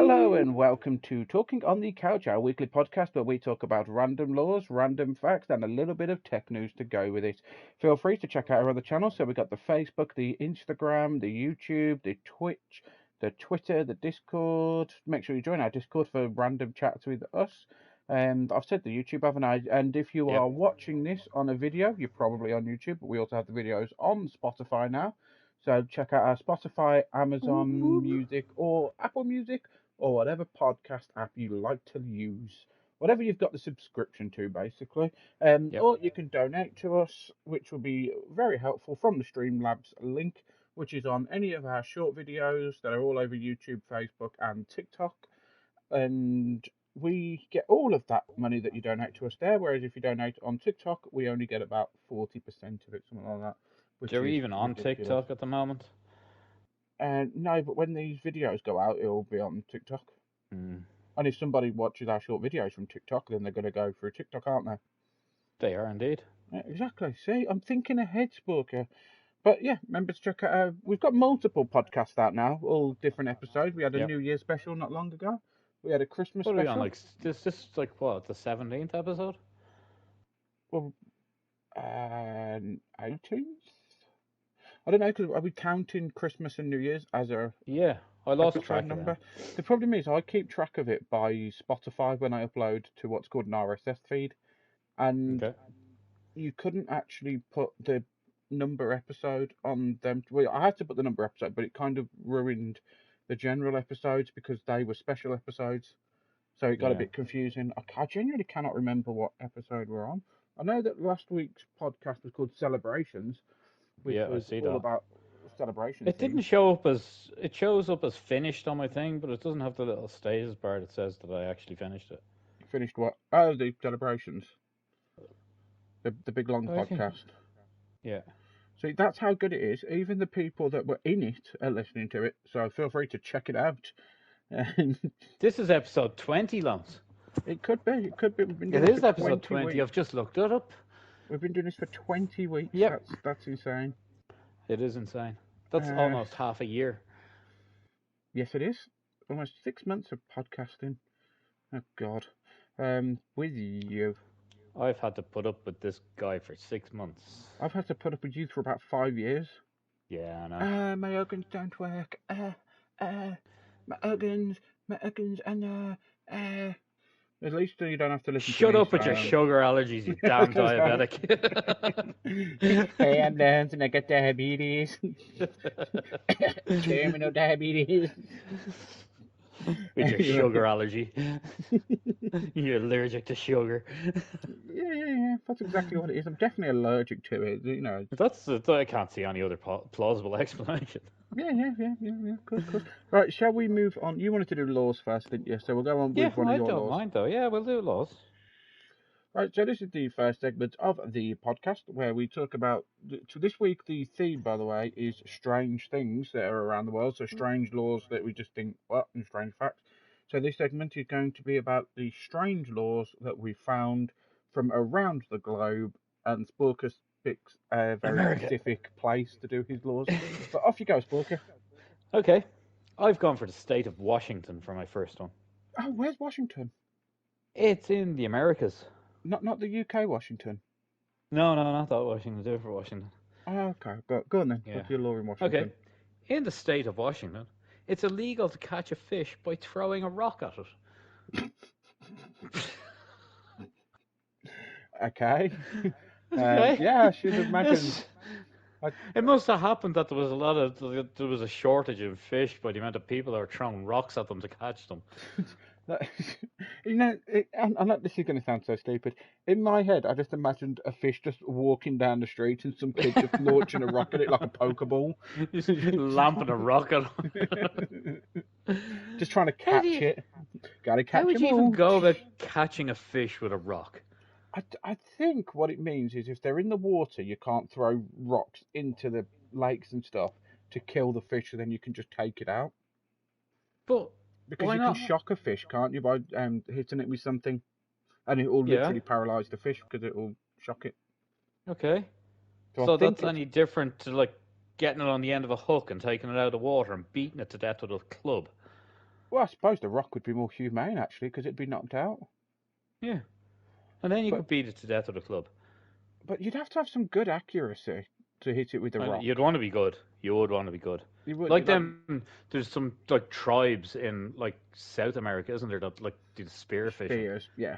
Hello and welcome to Talking on the Couch, our weekly podcast where we talk about random laws, random facts, and a little bit of tech news to go with it. Feel free to check out our other channels. So we've got the Facebook, the Instagram, the YouTube, the Twitch, the Twitter, the Discord. Make sure you join our Discord for random chats with us. I've said the YouTube, haven't I? And if you are watching this on a video, you're probably on YouTube, but we also have the videos on Spotify now. So check out our Spotify, Amazon Music, or Apple Music, or whatever podcast app you like to use. Whatever you've got the subscription to, basically. Or you can donate to us, which will be very helpful from the Streamlabs link, which is on any of our short videos that are all over YouTube, Facebook, and TikTok. And we get all of that money that you donate to us there, whereas if you donate on TikTok, we only get about 40% of it, something like that. Are we even on TikTok at the moment? No, but when these videos go out, it'll be on TikTok. And if somebody watches our short videos from TikTok, then they're going to go through TikTok, aren't they? They are indeed. Yeah, exactly. See, I'm thinking ahead, Spooker. But yeah, remember to check out. We've got multiple podcasts out now, all different episodes. We had a New Year special not long ago. We had a Christmas special. What are we on? This is like what, the 17th episode? Well, 18th. I don't know, because are we counting Christmas and New Year's as a I lost track number? The problem is I keep track of it by Spotify when I upload to what's called an RSS feed, and you couldn't actually put the number episode on them. Well, I had to put the number episode, but it kind of ruined the general episodes because they were special episodes, so it got a bit confusing. I genuinely cannot remember what episode we're on. I know that last week's podcast was called Celebrations, which was all about celebration. It didn't show up as, it shows up as finished on my thing, but it doesn't have the little status bar that says that I actually finished it. Finished what? Oh, the celebrations. The big long podcast. Yeah. See, that's how good it is. Even the people that were in it are listening to it, so feel free to check it out. This is episode 20, Lance. It could be. It could be. It is episode 20. I've just looked it up. We've been doing this for 20 weeks. Yep. That's insane. It is insane. That's almost half a year. Yes, it is. Almost 6 months of podcasting. Oh, God. With you. I've had to put up with this guy for 6 months. I've had to put up with you for about 5 years. Yeah, I know. My organs don't work. My organs, and At least you don't have to listen Shut to up with your sugar allergies, you damn diabetic. Hey, I'm Lance and I got diabetes. Terminal diabetes. With your sugar allergy. You're allergic to sugar. Yeah. That's exactly what it is. I'm definitely allergic to it, you know. I can't see any other plausible explanation. Yeah. Cool. Right, shall we move on? You wanted to do laws first, didn't you? So we'll go on with one of your laws. I don't mind, though. Yeah, we'll do laws. Right, so this is the first segment of the podcast where we talk about... So this week, the theme, by the way, is strange things that are around the world. So strange laws that we just think, what, and strange facts. So this segment is going to be about the strange laws that we found from around the globe. And Sporker picks a very specific place to do his laws. But off you go, Sporker. Okay. I've gone for the state of Washington for my first one. Oh, where's Washington? It's in the Americas. Not the UK Washington? No, not that Washington. Do it for Washington. Oh, okay. Go on then. Yeah. What's your law in Washington? Okay. In the state of Washington, it's illegal to catch a fish by throwing a rock at it. Okay. Yeah, I should imagine. It must have happened that there was a shortage of fish by the amount of people that were throwing rocks at them to catch them. You know, I know this is going to sound so stupid. In my head, I just imagined a fish just walking down the street and some kid just launching a rock at it like a Pokeball. Just lamping a rock at it. Just trying to catch it. Gotta catch it. How would you even go about catching a fish with a rock? I think what it means is if they're in the water, you can't throw rocks into the lakes and stuff to kill the fish, so then you can just take it out. But because you can shock a fish, can't you, by hitting it with something, and it will literally paralyse the fish because it will shock it. Okay. So that's any different to like getting it on the end of a hook and taking it out of the water and beating it to death with a club? Well, I suppose the rock would be more humane actually because it'd be knocked out. Yeah, and then you But could beat it to death with a club. you'd have to have some good accuracy to hit it with the And rock. you'd want to be good. You would want to be good. You would Like like them, there's some like tribes in like South America, isn't there, that like do the spear fishing? spears, yeah.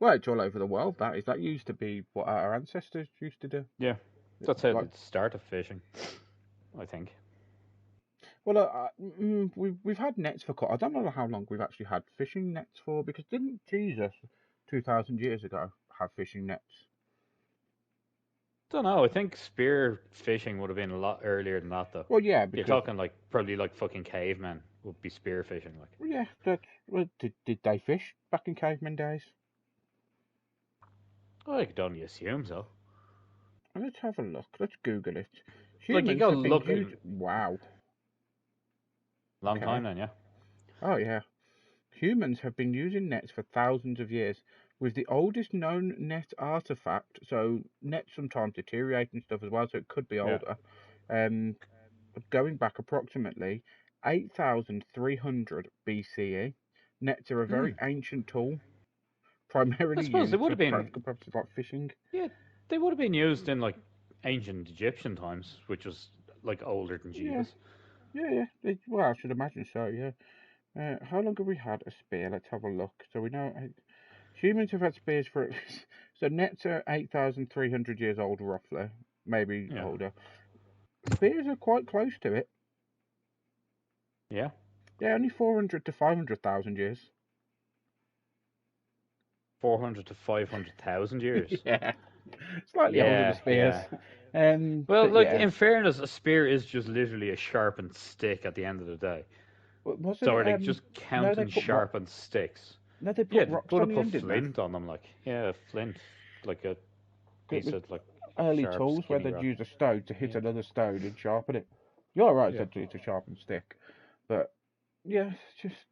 Well, it's all over the world. That used to be what our ancestors used to do. Yeah, that's how Like, they started fishing, I think. well, we've had nets for quite. I don't know how long we've actually had fishing nets for because didn't Jesus 2,000 years ago have fishing nets? Don't know. I think spear fishing would have been a lot earlier than that, though. Well, yeah, You're because talking like probably like fucking cavemen would be spear fishing, like. yeah, did they fish back in caveman days? I could only assume so. Let's have a look. Let's Google it. Like you Humans go have been look at used. Wow. long Okay. time then, yeah. Oh yeah. Humans have been using nets for thousands of years, with the oldest known net artifact. So nets sometimes deteriorate and stuff as well, so it could be Yeah. older. Um, going back approximately 8,300 BCE. Nets are a Hmm. very ancient tool, I primarily suppose they used would for have been. practical purposes like fishing. Yeah, they would have been used in like ancient Egyptian times, which was like older than Yeah, Jesus. yeah. Well, I should imagine so. Yeah. How long have we had a spear? Let's have a look. So we know humans have had spears for. So nets are 8,300 years old, roughly, maybe Yeah. older. Spears are quite close to it. Yeah. Yeah, only 400 to 500,000 years. 400 to 500,000 years. Yeah, slightly older than Yeah, spears. yeah. Well, But like yeah, in fairness, a spear is just literally a sharpened stick at the end of the day. wasn't So it? are they just No, they counting put rock. sharpened sticks? No, they put Yeah, they rocks would on have the put end, didn't they? flint on them, like yeah, flint, like a It piece was of like early sharp, tools where skinny they'd rock. use a stone to hit Yeah, another stone and sharpen it. You're right, yeah. it's a sharpened stick. But yeah, it's just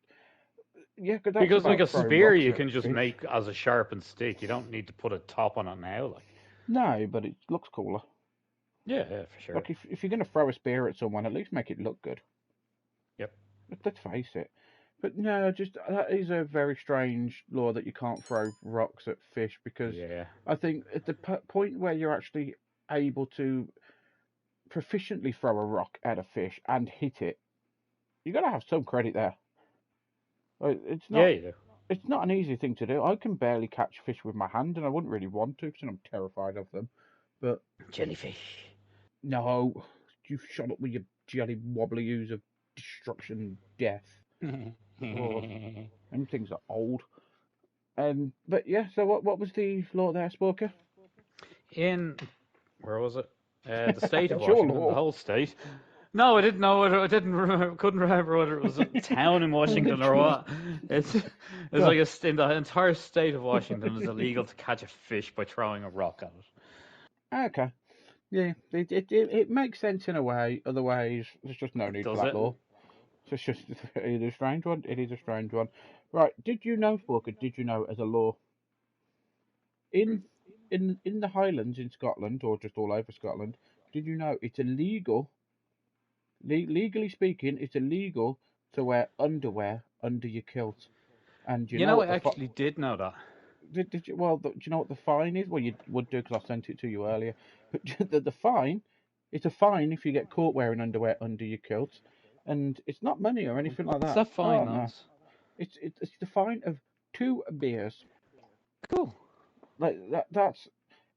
yeah, 'cause that's Because like about a throwing spear, rocks you at can just fish. make as a sharpened stick. You don't need to put a top on it now, like. No, but it looks cooler. Yeah, yeah, for sure. Like if you're gonna throw a spear at someone, at least make it look good. Yep. Let's face it. But no, just that is a very strange law that you can't throw rocks at fish because Yeah. I think at the point where you're actually able to proficiently throw a rock at a fish and hit it, you got to have some credit there. It's Yeah, not you do. it's not an easy thing to do. I can barely catch fish with my hand, and I wouldn't really want to because I'm terrified of them. But Jellyfish. no, you shot up with your jelly wobbly ooze of destruction and death. Oh, them things are old. But yeah. So what was the law there, Sporker? In where was it? The state of It's your Washington, the law. whole state. No, I didn't know it. I didn't remember, couldn't remember whether it was a town in Washington or Literally. what. It's Oh, like in the entire state of Washington, it's illegal to catch a fish by throwing a rock at it. okay. Yeah, it makes sense in a way. Otherwise, there's just no need for Does that it? law. So it's just it is a strange one. It is a strange one. Right? Did you know, Walker? Did you know as a law in in the Highlands in Scotland or just all over Scotland? Did you know it's illegal? Legally speaking, it's illegal to wear underwear under your kilt. And you You know know, what I the actually did know that. did you? Well, do you know what the fine is? Well, you would do because I sent it to you earlier. But the fine, it's a fine if you get caught wearing underwear under your kilt, and it's not money or anything like What's that. that Oh fine, no, lads? it's the fine of 2 beers. Cool. Like that's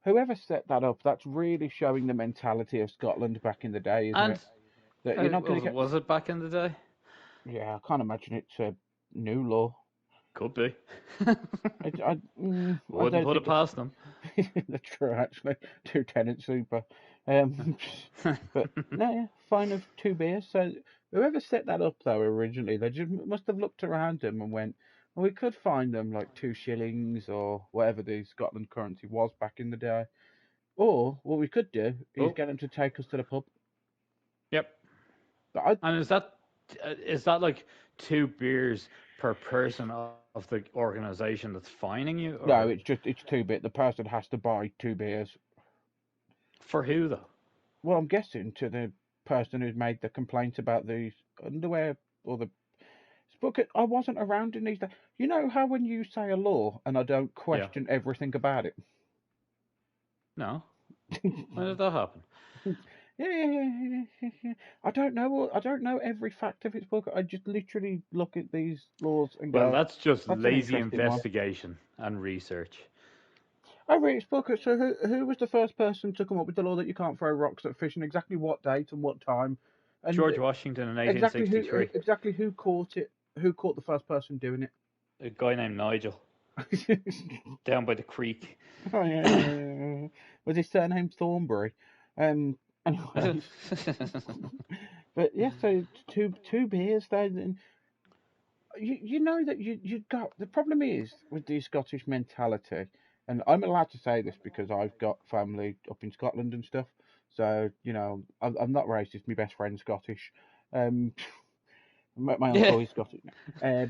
whoever set that up. That's really showing the mentality of Scotland back in the day, isn't And it? That you're not going was to get. was it back in the day? Yeah, I can't imagine it's a new law. Could be. I Wouldn't don't put think it past them. that's true, actually. Two tenant super. Um, but no, yeah, fine of 2 beers. So whoever set that up though originally, they just must have looked around them and went, well, we could find them like 2 shillings or whatever the Scotland currency was back in the day. Or what we could do is Oh, get them to take us to the pub. yep. But I And is that like 2 beers per person of the organization that's fining you, no, or it's 2 bit. The person has to buy 2 beers. for who though? Well, I'm guessing to the person who's made the complaint about the underwear or the But I wasn't around in these days. You know how when you say a law and I don't Yeah. question everything about it? No. When did that happen? Yeah. I don't know. I don't know every fact of its book. I just literally look at these laws and Well, go, that's just "That's an lazy interesting one." investigation and research. I read its book. So who was the first person to come up with the law that you can't throw rocks at fish, and exactly what date and what time, and George Washington in exactly 1863. who caught it? Who caught the first person doing it? A guy named Nigel down by the creek. Oh, yeah. Was his surname Thornbury? Anyways, but yeah, so two beers then. You know that you got the problem is with the Scottish mentality, and I'm allowed to say this because I've got family up in Scotland and stuff. So you know, I'm not racist. My best friend's Scottish. Um, my Yeah. uncle is Scottish. Uh,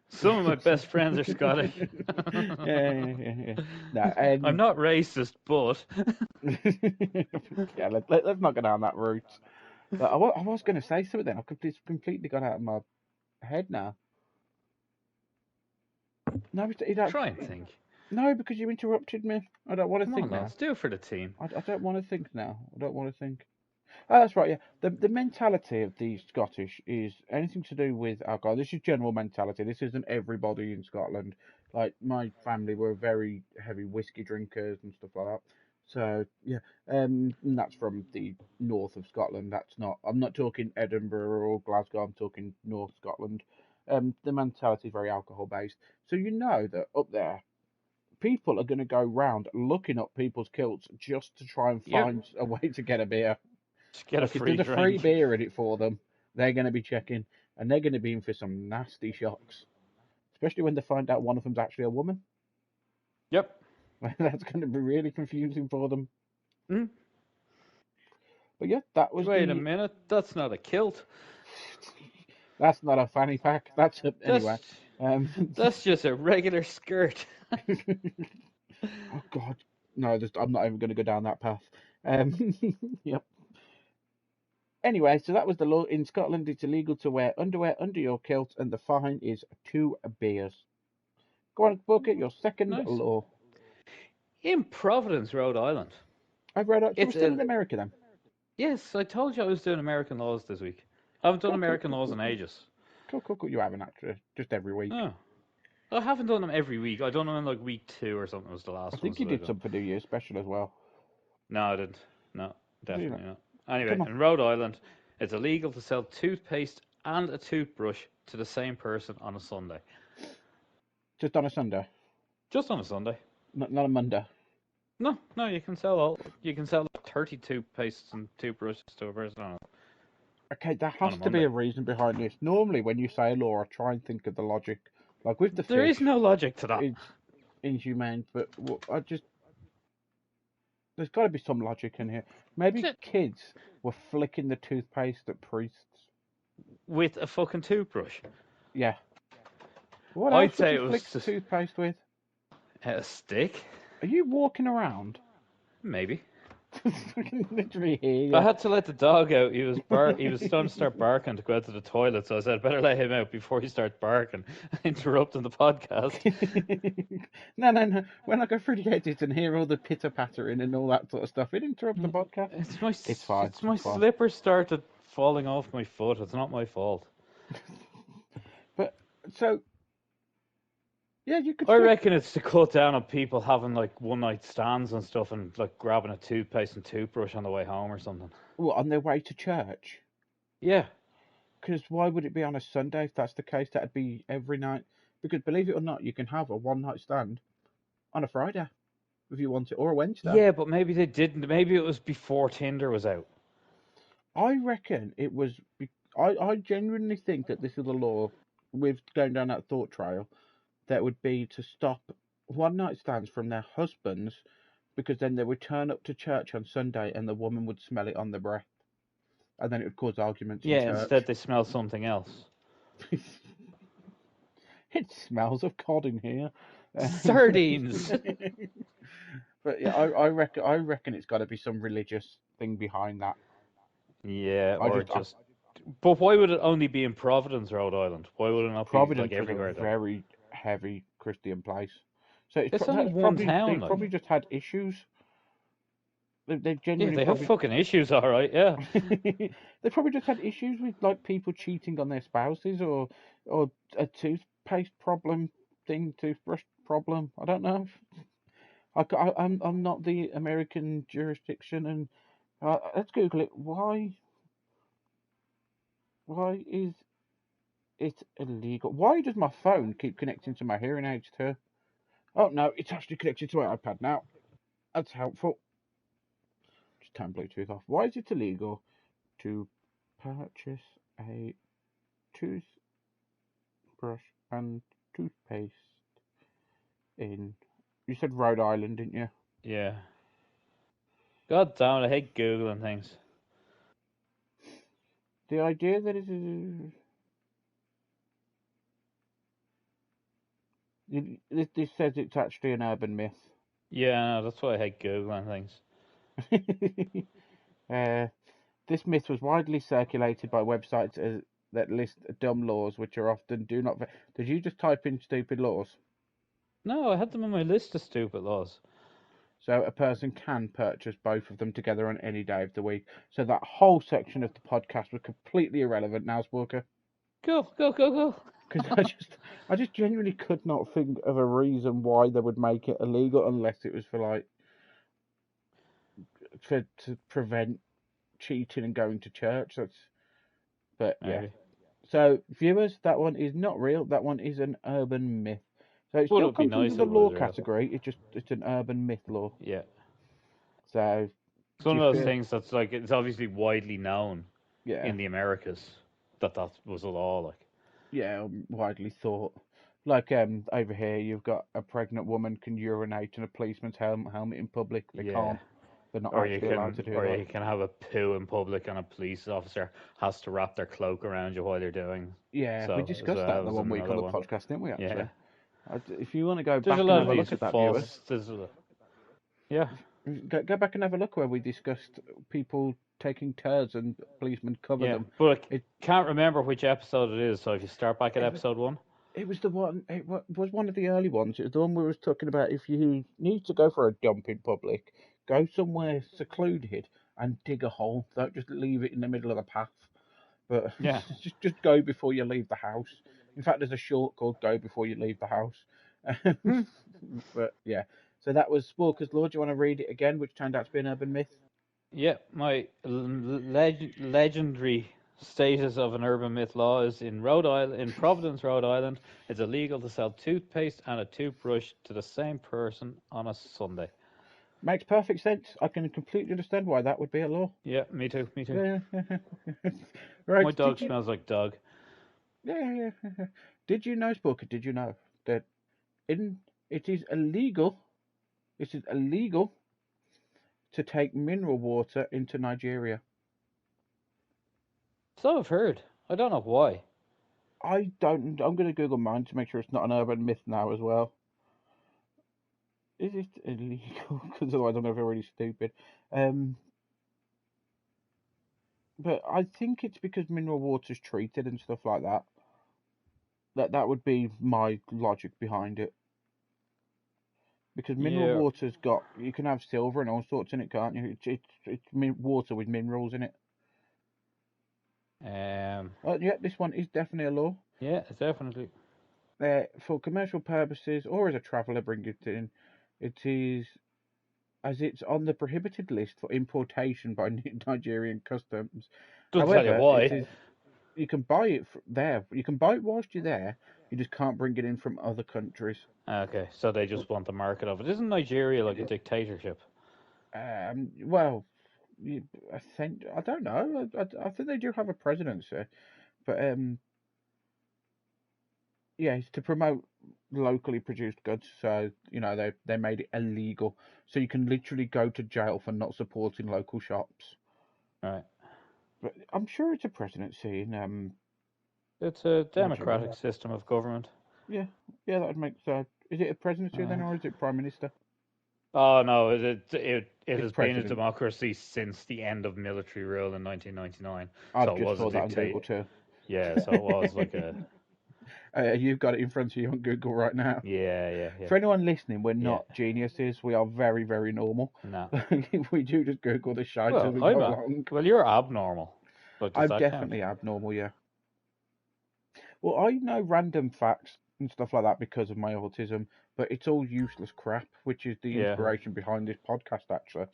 Some of my best friends are Scottish. yeah. No, I'm not racist, but yeah. Let's not go down that route. But I was going to say something then. It's completely gone out of my head now. No, try and think. no, because you interrupted me. I don't want to Come on, think now. lads, do it for the team. I don't want to think now. I don't want to think. Oh, that's right. Yeah, the mentality of the Scottish is anything to do with alcohol. This is general mentality. This isn't everybody in Scotland. Like my family were very heavy whiskey drinkers and stuff like that. So yeah, and that's from the north of Scotland. That's not. I'm not talking Edinburgh or Glasgow. I'm talking North Scotland. The mentality is very alcohol based. So you know that up there, people are going to go round looking up people's kilts just to try and Yep. find a way to get a beer. Just get a Like if free there's a free drink. beer in it for them, they're going to be checking, and they're going to be in for some nasty shocks, especially when they find out one of them's actually a woman. Yep. That's going to be really confusing for them. Mm. But yeah, that was Wait a the. minute, that's not a kilt. That's not a fanny pack. That's a, That's anyway. Um, that's just a regular skirt. oh God, no! I'm not even going to go down that path. Um, yep. Anyway, so that was the law in Scotland. It's illegal to wear underwear under your kilt, and the fine is 2 beers. Go on, book it. Your second Nice. law. In Providence, Rhode Island. I've read out. So we're It's still a in America then. yes. I told you I was doing American laws this week. I haven't done Cool. American laws in ages. Cool. You haven't actually. Just every week. No, I haven't done them every week. I done them in like week 2 or something. Was the I last think ones you that I did done. some for New Year's special as well. No, I didn't. No, Did you definitely not? not. Anyway, Come on. in Rhode Island, it's illegal to sell toothpaste and a toothbrush to the same person on a Sunday. Just on a Sunday. Just on a Sunday. Not a Monday. No, you can sell 30 toothpastes and toothbrushes to a person Okay, there on has a to be Monday. a reason behind this. Normally, when you say a law, I try and think of the logic. Like with the There is fish, no logic to that. it's inhumane, but I just there's got to be some logic in here. Maybe kids were flicking the toothpaste at priests. With a fucking toothbrush. Yeah. What I'd else would say you it was flick just toothpaste with? a stick, Are you walking around? maybe. I can literally hear I you. had to let the dog out. He was starting to start barking to go out to the toilet, so I said, better let him out before he starts barking, interrupting the podcast. No. When I go through the edits and hear all the pitter pattering and all that sort of stuff, it interrupts the podcast. It's fine. It's my It's fine. slipper started falling off my foot. It's not my fault. But so yeah, you could I flick. reckon it's to cut down on people having like one night stands and stuff and like grabbing a toothpaste and toothbrush on the way home or something. Well, on their way to church. Yeah. Because why would it be on a Sunday if that's the case? That'd be every night. Because believe it or not, you can have a one night stand on a Friday if you want it, or a Wednesday. Yeah, but maybe they didn't. Maybe it was before Tinder was out. I reckon it was. I genuinely think that this is a law with going down that thought trail that would be to stop one night stands from their husbands because then they would turn up to church on Sunday and the woman would smell it on their breath. And then it would cause arguments in Yeah, church. instead they smell something else. It smells of cod in here. Sardines. But yeah, I reckon it's got to be some religious thing behind that. Yeah, I or just I- just But why would it only be in Providence, Rhode Island? Why would it not be like Providence was a everywhere there? very heavy Christian place, so It's only that's one probably town, they've like. probably just had issues. They've Yeah, genuinely they have probably fucking issues, all right. Yeah. they probably just had issues with like people cheating on their spouses or a toothpaste problem thing, toothbrush problem. I don't know. I'm not the American jurisdiction, and let's Google it. Why is it illegal? Why does my phone keep connecting to my hearing aids too? Oh no, it's actually connected to my iPad now. That's helpful. Just turn Bluetooth off. Why is it illegal to purchase a toothbrush and toothpaste in? You said Rhode Island, didn't you? Yeah. God damn it, I hate Googling things. The idea that it is. This says it's actually an urban myth. Yeah, no, that's why I hate Googling things. uh, this myth was widely circulated by websites that list dumb laws, which are often do not. Did you just type in stupid laws? No, I had them on my list of stupid laws. So a person can purchase both of them together on any day of the week. So that whole section of the podcast was completely irrelevant now, Spooker. Go, go, go, go. Because I just genuinely could not think of a reason why they would make it illegal unless it was for like to prevent cheating and going to church. But yeah. Maybe. So viewers, that one is not real. That one is an urban myth. So it Would still it be comes under nice the if it law was real? category. It's an urban myth law. Yeah. So It's do one you of those feel? things that's like, it's obviously widely known Yeah, in the Americas that was a law, like. yeah, widely thought. Like over here, you've got a pregnant woman can urinate in a policeman's helmet in public. They Yeah. can't. They're not actually allowed to do Or that. you can have a poo in public and a police officer has to wrap their cloak around you while they're doing Yeah, we so. So discussed that that the was one week on another the one. podcast, didn't we? Yeah. Actually, if you want to go There's a back and lot have of a these look at that, viewers, false. Yeah. go back and have a look where we discussed people taking turds and policemen cover Yeah. them. But I It can't remember which episode it is. So if you start back at it, episode 1. it was the one. It was one of the early ones. It was the one we was talking about. If you need to go for a dump in public, go somewhere secluded and dig a hole. Don't just leave it in the middle of the path. But Yeah. just go before you leave the house. In fact, there's a short called "Go Before You Leave the House." Hmm. But yeah, so that was Sporker's Law. Do you want to read it again, which turned out to be an urban myth? Yeah. My legendary status of an urban myth law is in Rhode Island, in Providence, Rhode Island. It's illegal to sell toothpaste and a toothbrush to the same person on a Sunday. Makes perfect sense. I can completely understand why that would be a law. Yeah, me too. Me too. Yeah. My Right. dog smells like dog. Yeah. Did you know, Sporker? Did you know that in it is illegal? It is illegal to take mineral water into Nigeria. So I've heard. I don't know why. I don't. I'm going to Google mine to make sure it's not an urban myth now as well. Is it illegal? Because otherwise I'm going to feel really stupid. Um, but I think it's because mineral water's treated and stuff like that. That would be my logic behind it. Because mineral Yeah. water's got you can have silver and all sorts in it, can't you? It's water with minerals in it. Yeah, this one is definitely a law. Yeah, definitely. For commercial purposes or as a traveller bring it in, it is as it's on the prohibited list for importation by Nigerian customs. Doesn't tell you However, it why. is you can buy it there. You can buy it whilst you're there. You just can't bring it in from other countries. Okay, so they just want the market of it. Isn't Nigeria like a dictatorship? Well, I think I don't know. I think they do have a presidency, but yeah, it's to promote locally produced goods. So they made it illegal, so you can literally go to jail for not supporting local shops. Right. But I'm sure it's a presidency in It's a Nigeria. democratic system of government. Yeah, that would make sense. Is it a presidency then, or is it prime minister? Oh no, it It's has been a president. democracy since the end of military rule in 1999. I've So it just was a saw that on dictator. Google too. Yeah, so it was like a You've got it in front of you on Google right now. yeah. For anyone listening, we're Yeah. not geniuses. We are very, very normal. No. We do just Google the shite as Well, we I'm go a along. well, you're abnormal. But does I'm that count? definitely abnormal, yeah. Well, I know random facts and stuff like that because of my autism, but it's all useless crap, which is the Yeah. inspiration behind this podcast, actually.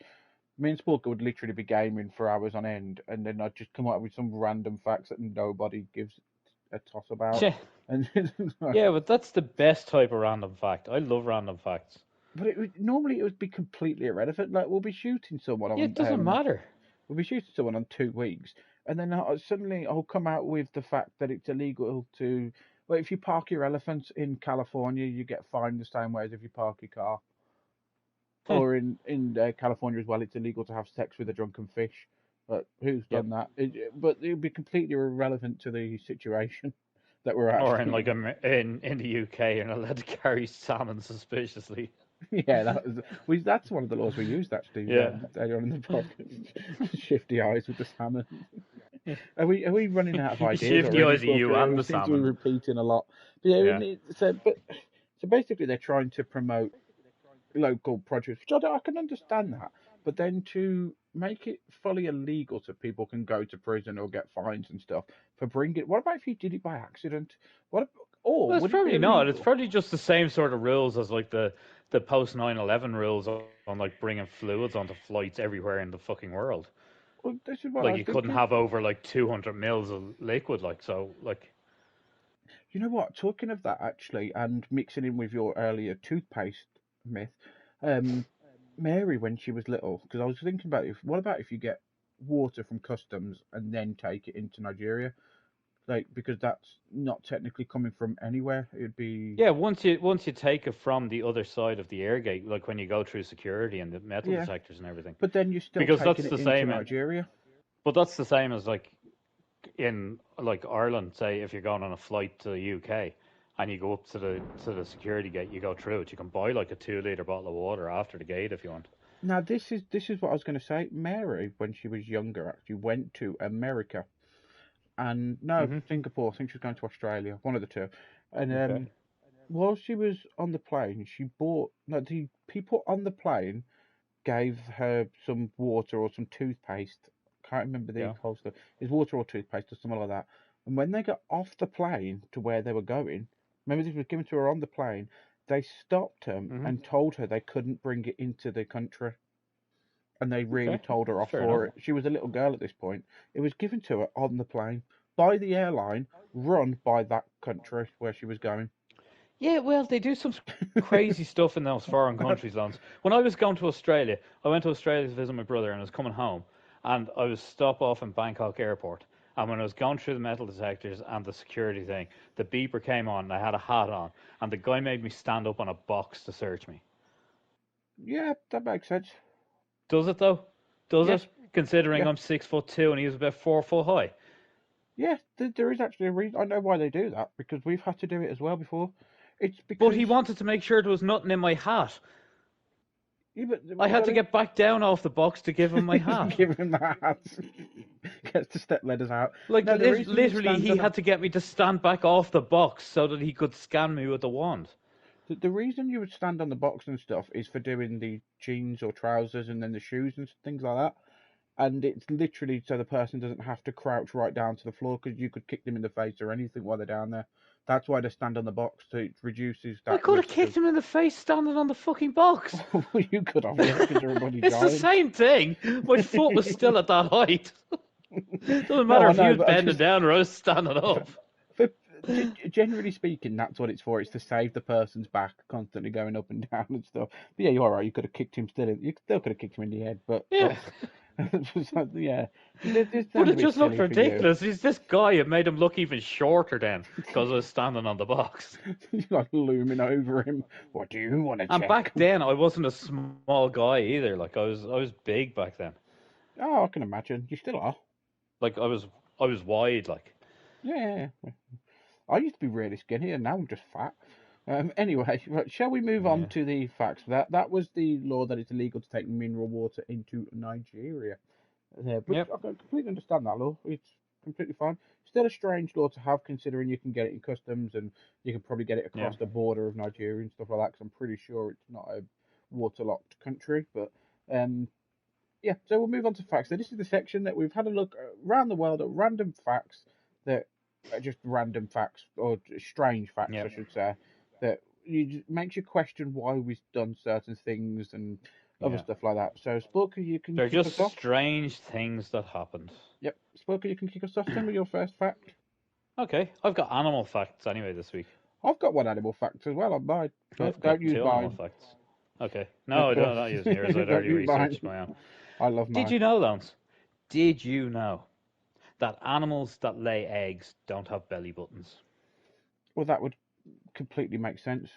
Me and Spalker would literally be gaming for hours on end, and then I'd just come up with some random facts that nobody gives a toss about. Yeah. And Yeah, but that's the best type of random fact. I love random facts. but normally it would be completely irrelevant. Like we'll be shooting someone Yeah, on it doesn't matter. we'll be shooting someone on 2 weeks, and then suddenly I'll come out with the fact that it's illegal to. Well, if you park your elephant in California, you get fined the same way as if you park your car. Or in California as well, it's illegal to have sex with a drunken fish. But who's Yep. done that? But it would be completely irrelevant to the situation that we're Or in actually like in. in the UK, you're not allowed to carry salmon suspiciously. Yeah, that's one of the laws we used actually Yeah. earlier on in the podcast. Shifty eyes with the salmon. Yeah. Are we running out of ideas Shifty already, eyes at you Booker? and We the seem to be salmon. repeating a lot. But yeah, Yeah. so basically they're trying to promote local produce, which I can understand that. But then to make it fully illegal so people can go to prison or get fines and stuff for bringing it. What about if you did it by accident? What? Or Well, it's would it be probably not. It's illegal? probably just the same sort of rules as like the post 9/11 rules on like bringing fluids onto flights everywhere in the fucking world. Well, this is what I Like was you couldn't thinking. have over like 200 mils of liquid. Like so, like You know what? Talking of that actually, and mixing in with your earlier toothpaste myth, um, Mary when she was little, because I was thinking about what about if you get water from customs and then take it into Nigeria? Like because that's not technically coming from anywhere. It'd be yeah, once you take it from the other side of the air gate, like when you go through security and the metal yeah, detectors and everything, but then you're still because taking that's it the into same. Nigeria. But that's the same as like in like Ireland. Say if you're going on a flight to the UK and you go up to the security gate, you go through it. You can buy like a 2 liter bottle of water after the gate if you want. Now this is what I was going to say. Mary, when she was younger, actually went to America and no Hmm. Singapore. I think she was going to Australia, one of the two. And Okay. while she was on the plane, she bought no the people on the plane gave her some water or some toothpaste. Can't remember the Yeah. whole stuff. It's water or toothpaste or something like that. And when they got off the plane to where they were going, remember this was given to her on the plane. They stopped her Hmm. and told her they couldn't bring it into the country, and they really Okay. told her That's off fair enough. for it. She was a little girl at this point. It was given to her on the plane by the airline, run by that country where she was going. Yeah, well, they do some crazy stuff in those foreign countries, Lance. When I was going to Australia, I went to Australia to visit my brother, and I was coming home, and I was stopped off in Bangkok airport. And when I was going through the metal detectors and the security thing, the beeper came on, and I had a hat on, and the guy made me stand up on a box to search me. Yeah, that makes sense. Does it though? Does Yeah, it? Considering yeah, I'm 6'2" and he was about 4 foot high. yeah. There is actually a reason. I know why they do that because we've had to do it as well before. It's But because he wanted to make sure there was nothing in my hat. yeah, but I we had got to to get back down off the box to give him my hat. give him that. Gets the step ladders out. Like No, the reason you'd literally, stand he on a had to get me to stand back off the box so that he could scan me with the wand. the reason you would stand on the box and stuff is for doing the jeans or trousers and then the shoes and things like that. And it's literally so the person doesn't have to crouch right down to the floor because you could kick them in the face or anything while they're down there. That's why they stand on the box, so it reduces I that could have risk of. kicked him in the face standing on the fucking box. Well, you could have, yeah, because you're a bloody It's the giant. same thing. My foot was still at that height. Doesn't No, matter I if he know, was but I bending just down or I was standing up. for, generally speaking, that's what it's for. It's to save the person's back constantly going up and down and stuff. But yeah, you're all right. You could have kicked him still. You still could have kicked him in the head, but Yeah. yeah, it But sounds a it bit just looked silly for you. ridiculous. He's this guy. It made him look even shorter then because I was standing on the box. You're like looming over him. What do you want to And check? back then, I wasn't a small guy either. Like I was big back then. Oh, I can imagine. You still are. Like I was wide. Like Yeah. I used to be really skinny, and now I'm just fat. Anyway, right, shall we move on Yeah. to the facts? That was the law that it's illegal to take mineral water into Nigeria. Which Yep. I can completely understand that law. It's completely fine. Still a strange law to have, considering you can get it in customs and you can probably get it Yeah. across the border of Nigeria and stuff like that. Because I'm pretty sure it's not a waterlocked country. But yeah, so we'll move on to facts. So this is the section that we've had a look around the world at random facts that are just random facts or strange facts, I Yep. should say, that makes you question why we've done certain things and other Yeah. stuff like that. So, Sporker, you can They're kick just us off. strange things that happened. Yep, Spoker, you can kick us off then with your first fact. Okay, I've got animal facts anyway this week. I've got one animal fact as well on mine, I've but don't got use two animal mine. facts. Okay. No, I don't not using yours. I'd Don't already use mine. researched my own. I love Did mine. you know, Lance? Did you know that animals that lay eggs don't have belly buttons? Well, that would completely make sense.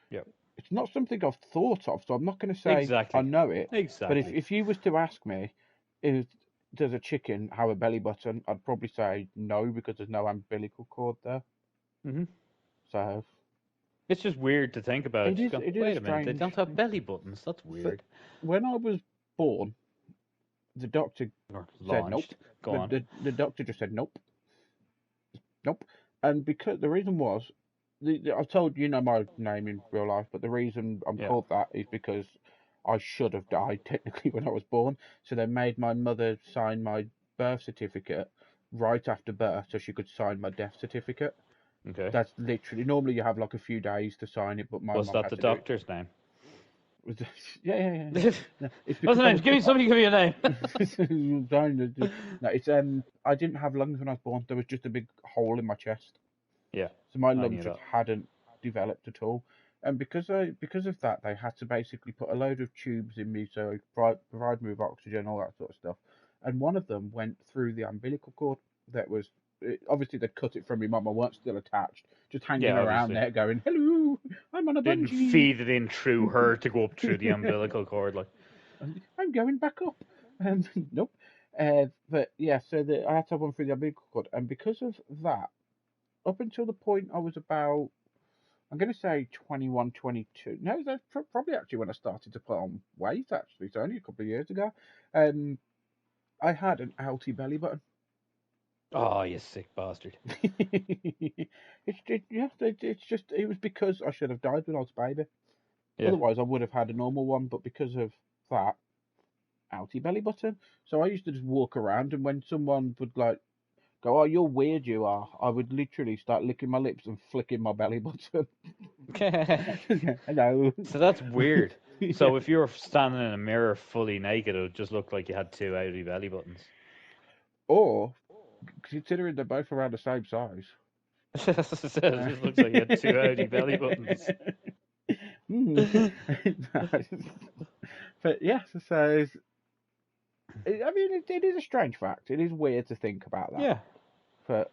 Yep. It's not something I've thought of, so I'm not going to say I Exactly. know it. But Exactly. if you was to ask me, is does a chicken have a belly button? I'd probably say no because there's no umbilical cord there. hmm So It's just weird to think about. Just go, it is a wait a minute, they strange don't have thing. belly buttons. That's But weird. when I was born, the doctor Or said nope. launched. Go on. The doctor just said nope, nope. And because the reason was, I've told you know my name in real life, but the reason I'm Yeah. called that is because I should have died technically when I was born. So they made my mother sign my birth certificate right after birth so she could sign my death certificate. Okay. That's literally normally you have like a few days to sign it, but my Was mum that had the to do it. doctor's name? Yeah. No, it's What's because the I name? was. Give me somebody. Give me a name. No, it's I didn't have lungs when I was born. There was just a big hole in my chest, Yeah, so my I lungs knew just that. hadn't developed at all. And because of that, they had to basically put a load of tubes in me, so provide me with oxygen, all that sort of stuff. And one of them went through the umbilical cord. That was obviously they'd cut it from me. Mum, I weren't still attached, just hanging Yeah, around obviously. there, going, "Hello, I'm on a Didn't bungee." feed it in through her to go up through the umbilical cord, like. I'm going back up. Nope. But yeah, so I had to have one through the umbilical cord, and because of that, up until the point I was about, I'm going to say 21, 22. No, that's probably actually when I started to put on weight. Actually, it's only a couple of years ago. Um, I had an outie belly button. Oh, you sick bastard. It's just it was because I should have died when I was a baby. Yeah. Otherwise, I would have had a normal one, but because of that, outie belly button. So I used to just walk around, and when someone would like go, "Oh, you're weird, you are," I would literally start licking my lips and flicking my belly button. Hello. So that's weird. Yeah. So if you were standing in a mirror fully naked, it would just look like you had two outy belly buttons. Or considering they're both around the same size. It just looks like you had two outy belly buttons. Mm. But yes, so I mean, it is a strange fact. It is weird to think about that, Yeah. but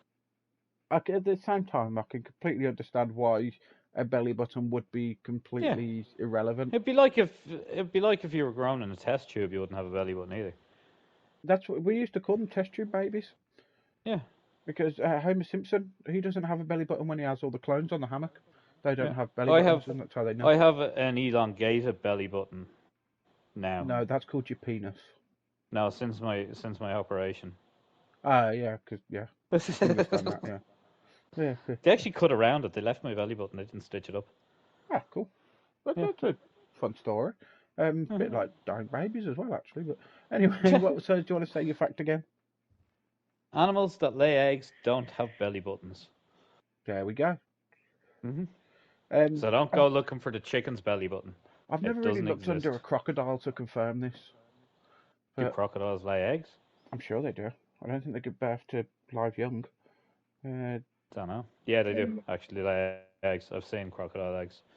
at the same time, I can completely understand why a belly button would be Yeah. completely irrelevant. It'd be like if you were grown in a test tube, you wouldn't have a belly button either. That's what we used to call them, test tube babies. Yeah. Because Homer Simpson, he doesn't have a belly button when he has all the clones on the hammock. They don't Yeah. have belly I buttons, have and that's how they know. I have an elongated belly button now. No, that's called your penis. No, since my operation. Yeah, because yeah, I can understand that. Yeah, yeah. They actually cut around it. They left my belly button. They didn't stitch it up. Ah, cool. But Yeah. that's a fun story. Bit Mhm. like dying babies as well, actually. But anyway, so do you want to say your fact again? Animals that lay eggs don't have belly buttons. There we go. hmm Um, So don't I've, go looking for the chicken's belly button. I've never It really doesn't looked under a exist. crocodile to confirm this, Do but crocodiles lay eggs? I'm sure they do. I don't think they give birth to live young. Don't know. Yeah, they do Um, actually lay eggs. I've seen crocodile eggs.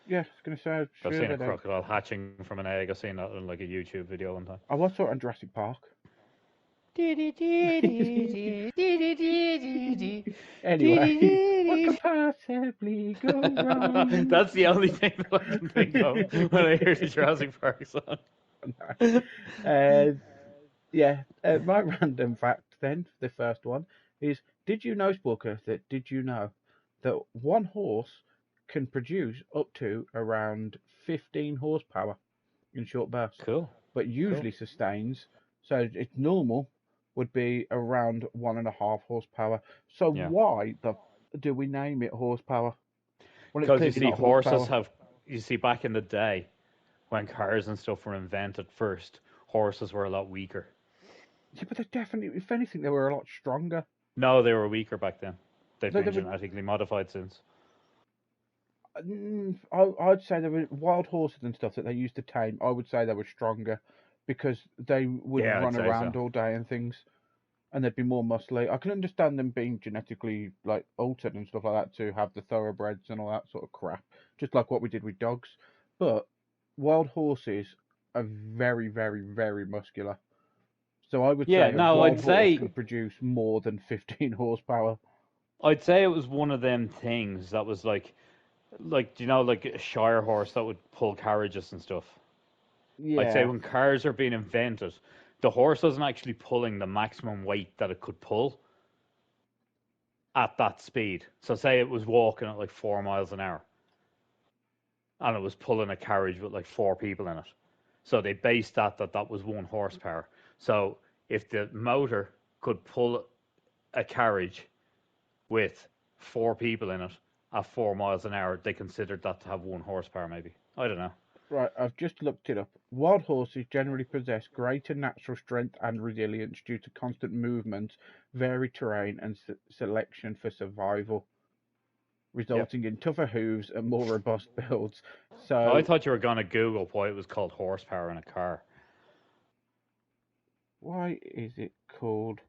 yeah, I was going to say, I'm I've sure seen they a do. crocodile hatching from an egg. I've seen that in like a YouTube video one time. I was saw it on Jurassic Park. Anyway, what could possibly go wrong? That's the only thing that I can think of when I hear the Jurassic Park song. uh, yeah, my random fact then, the first one, is did you know, Spooker, that did you know that one horse can produce up to around 15 horsepower in short bursts, Cool. but usually sustains. So it's normal would be around 1.5 horsepower. So Yeah. why the do we name it horsepower? Well, it's Because you clearly see, not horsepower. you see, back in the day when cars and stuff were invented first, horses were a lot weaker. Yeah, but they're definitely, if anything, they were a lot stronger. No, they were weaker back then. They've They been were, genetically modified since. I'd say there were wild horses and stuff that they used to tame. I would say they were stronger because they would Yeah, I'd run say so. around all day and things, and they'd be more muscly. I can understand them being genetically like altered and stuff like that to have the thoroughbreds and all that sort of crap, just like what we did with dogs. But wild horses are very, very, very muscular. So I would Yeah, say a no, wild horse can produce more than 15 horsepower. I'd say it was one of them things that was like do you know, like a Shire horse that would pull carriages and stuff. I'd say Yeah, when cars are being invented, the horse wasn't actually pulling the maximum weight that it could pull at that speed. So say it was walking at like 4 miles an hour and it was pulling a carriage with like four people in it. So they based that was 1 horsepower. So if the motor could pull a carriage with four people in it at 4 miles an hour, they considered that to have 1 horsepower, maybe. I don't know. right. I've just looked it up. Wild horses generally possess greater natural strength and resilience due to constant movement, varied terrain, and selection for survival, Yeah. resulting in tougher hooves and more robust builds. Oh, I So, thought you were going to Google why it was called horsepower in a car. why is it called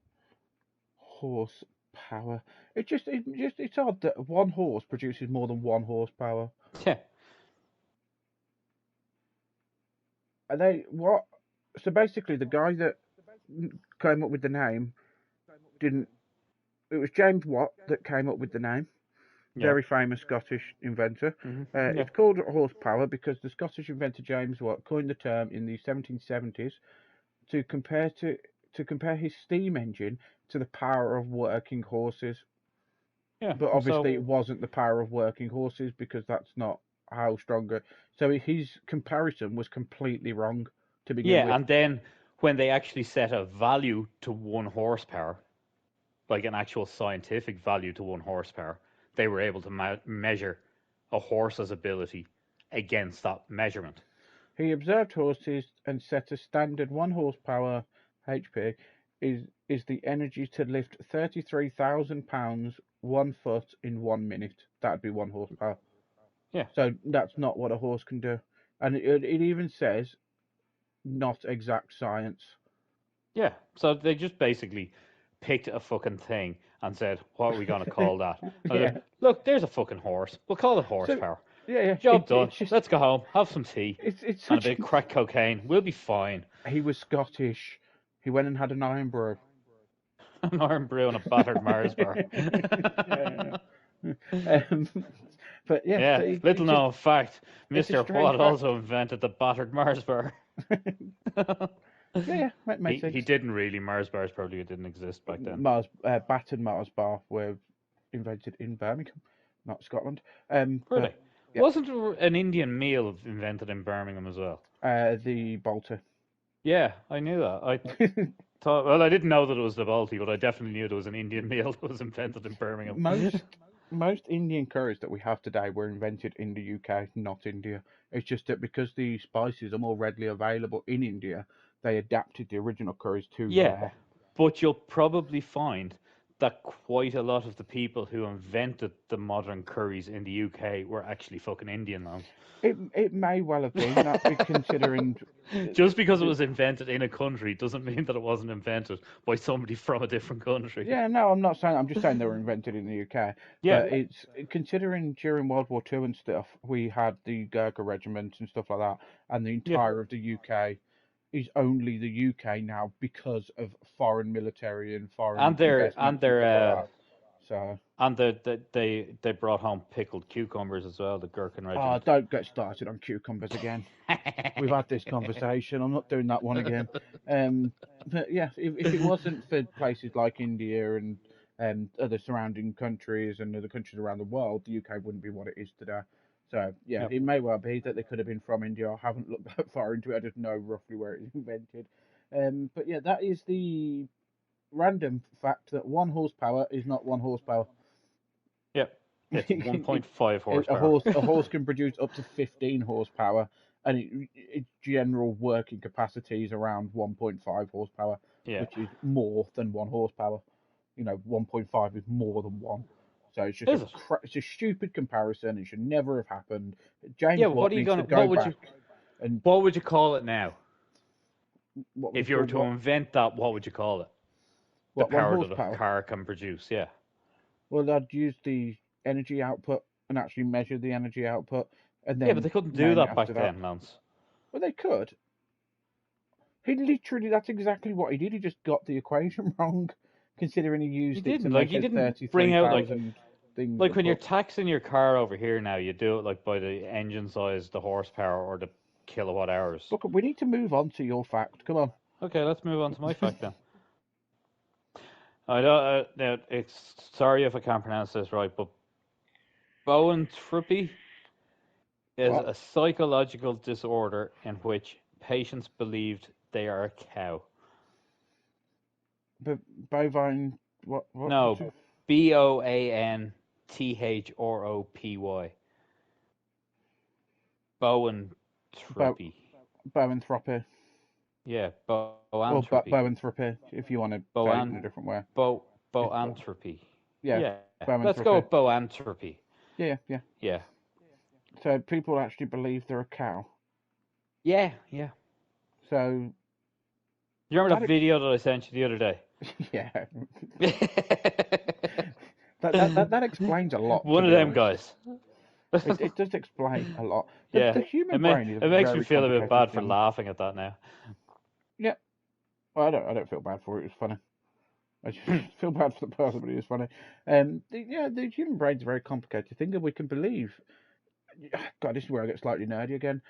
horsepower? It's odd that one horse produces more than 1 horsepower. Yeah. Are they what? So basically, the guy that came up with the name didn't. It was James Watt that came up with the name. Yeah. Very famous Scottish inventor. Yeah. It's called horsepower because the Scottish inventor James Watt coined the term in the 1770s to compare his steam engine to the power of working horses. Yeah. But So, obviously, it wasn't the power of working horses because that's not how stronger. So his comparison was completely wrong to begin yeah. with. And then when they actually set a value to 1 horsepower, like an actual scientific value to 1 horsepower, they were able to measure a horse's ability against that measurement. He observed horses and set a standard 1 horsepower HP is the energy to lift 33,000 pounds 1 foot in 1 minute. That'd be 1 horsepower. Yeah. So that's not what a horse can do. And it even says not exact science. Yeah. So they just basically picked a fucking thing and said, what are we going to call that? I said, Yeah. look, there's a fucking horse. We'll call it So horsepower. yeah, Job done. it's just Let's go home, have some tea, it's and a such. bit of crack cocaine. We'll be fine. He was Scottish. He went and had an iron brew. An iron brew and a battered Mars bar. Yeah. Um, but yeah, Yeah, so little known fact, it's a Mr. strange Watt fact. also invented the battered Mars bar. Yeah, makes sense. He didn't really. Mars bars probably didn't exist back then. Battered Mars bar were invented in Birmingham, not Scotland. Really? But yeah, Wasn't an Indian meal invented in Birmingham as well? the bolter. Yeah, I knew that. I thought, well, I didn't know that it was the Balti, but I definitely knew there was an Indian meal that was invented in Birmingham. Most Indian curries that we have today were invented in the UK, not India. It's just that because the spices are more readily available in India, they adapted the original curries to Yeah, there. but you'll probably find that quite a lot of the people who invented the modern curries in the UK were actually fucking Indian now. It may well have been that, considering. Just because it was invented in a country doesn't mean that it wasn't invented by somebody from a different country. Yeah, no, I'm not saying. I'm just saying they were invented in the UK. Yeah, But it's considering during World War II and stuff, we had the Gurkha regiment and stuff like that, and the yeah. entire of the UK is only the UK now because of foreign military and foreign And their investments and stuff like that. So, they brought home pickled cucumbers as well. The Gherkin regiment. don't get started on cucumbers again. We've had this conversation. I'm not doing that one again. But yeah, if it wasn't for places like India and other surrounding countries and other countries around the world, the UK wouldn't be what it is today. So yeah, Yep. it may well be that they could have been from India. I haven't looked that far into it. I just know roughly where it was invented. But yeah, that is the random fact that 1 horsepower is not 1 horsepower. Yep. It's It, 1.5 a horsepower. horse can produce up to 15 horsepower, and its general working capacity is around 1.5 horsepower, Yeah. which is more than 1 horsepower. 1.5 is more than one. So it's just Is it? it's a stupid comparison. It should never have happened. Yeah. James What Watt are you needs gonna? to go What would you? back and What would you call it now? what would you If you were call to invent that, what would you call it? The one power that a horsepower? car can produce. Yeah. Well, I'd use the energy output and actually measure the energy output, and Yeah, but then they couldn't do name it that after back that. then, Lance. Well, they could. That's exactly what he did. He just got the equation wrong, considering he He used it to didn't. Like, he measure didn't bring out 33,000 things. like when you're taxing your car over here now, you do it like by the engine size, the horsepower, or the kilowatt hours. Look, we need to move on to your fact. Come on. Okay, let's move on to my fact then. I don't. It's sorry if I can't pronounce this right, but boentropy is What? a psychological disorder in which patients believed they are a cow. Bovine. What? No, BOANTHROPY. Boentropy. Boanthropy. Yeah, Or boanthropy. boanthropy, if you want to say it in a different way. Boanthropy. Yeah. Yeah, Boanthropy. let's go with boanthropy. Yeah. Yeah. So people actually believe they're a cow. Yeah. So. You remember that video that I sent you the other day? Yeah. that explains a lot. One of them guys. It does explain a lot. Yeah. The human brain is it makes me feel a bit bad for thing. laughing at that now. Yeah. Well, I don't feel bad for it. It was funny. I just feel bad for the person, but it was funny. The human brain is a very complicated thing, and we can believe. God, this is where I get slightly nerdy again.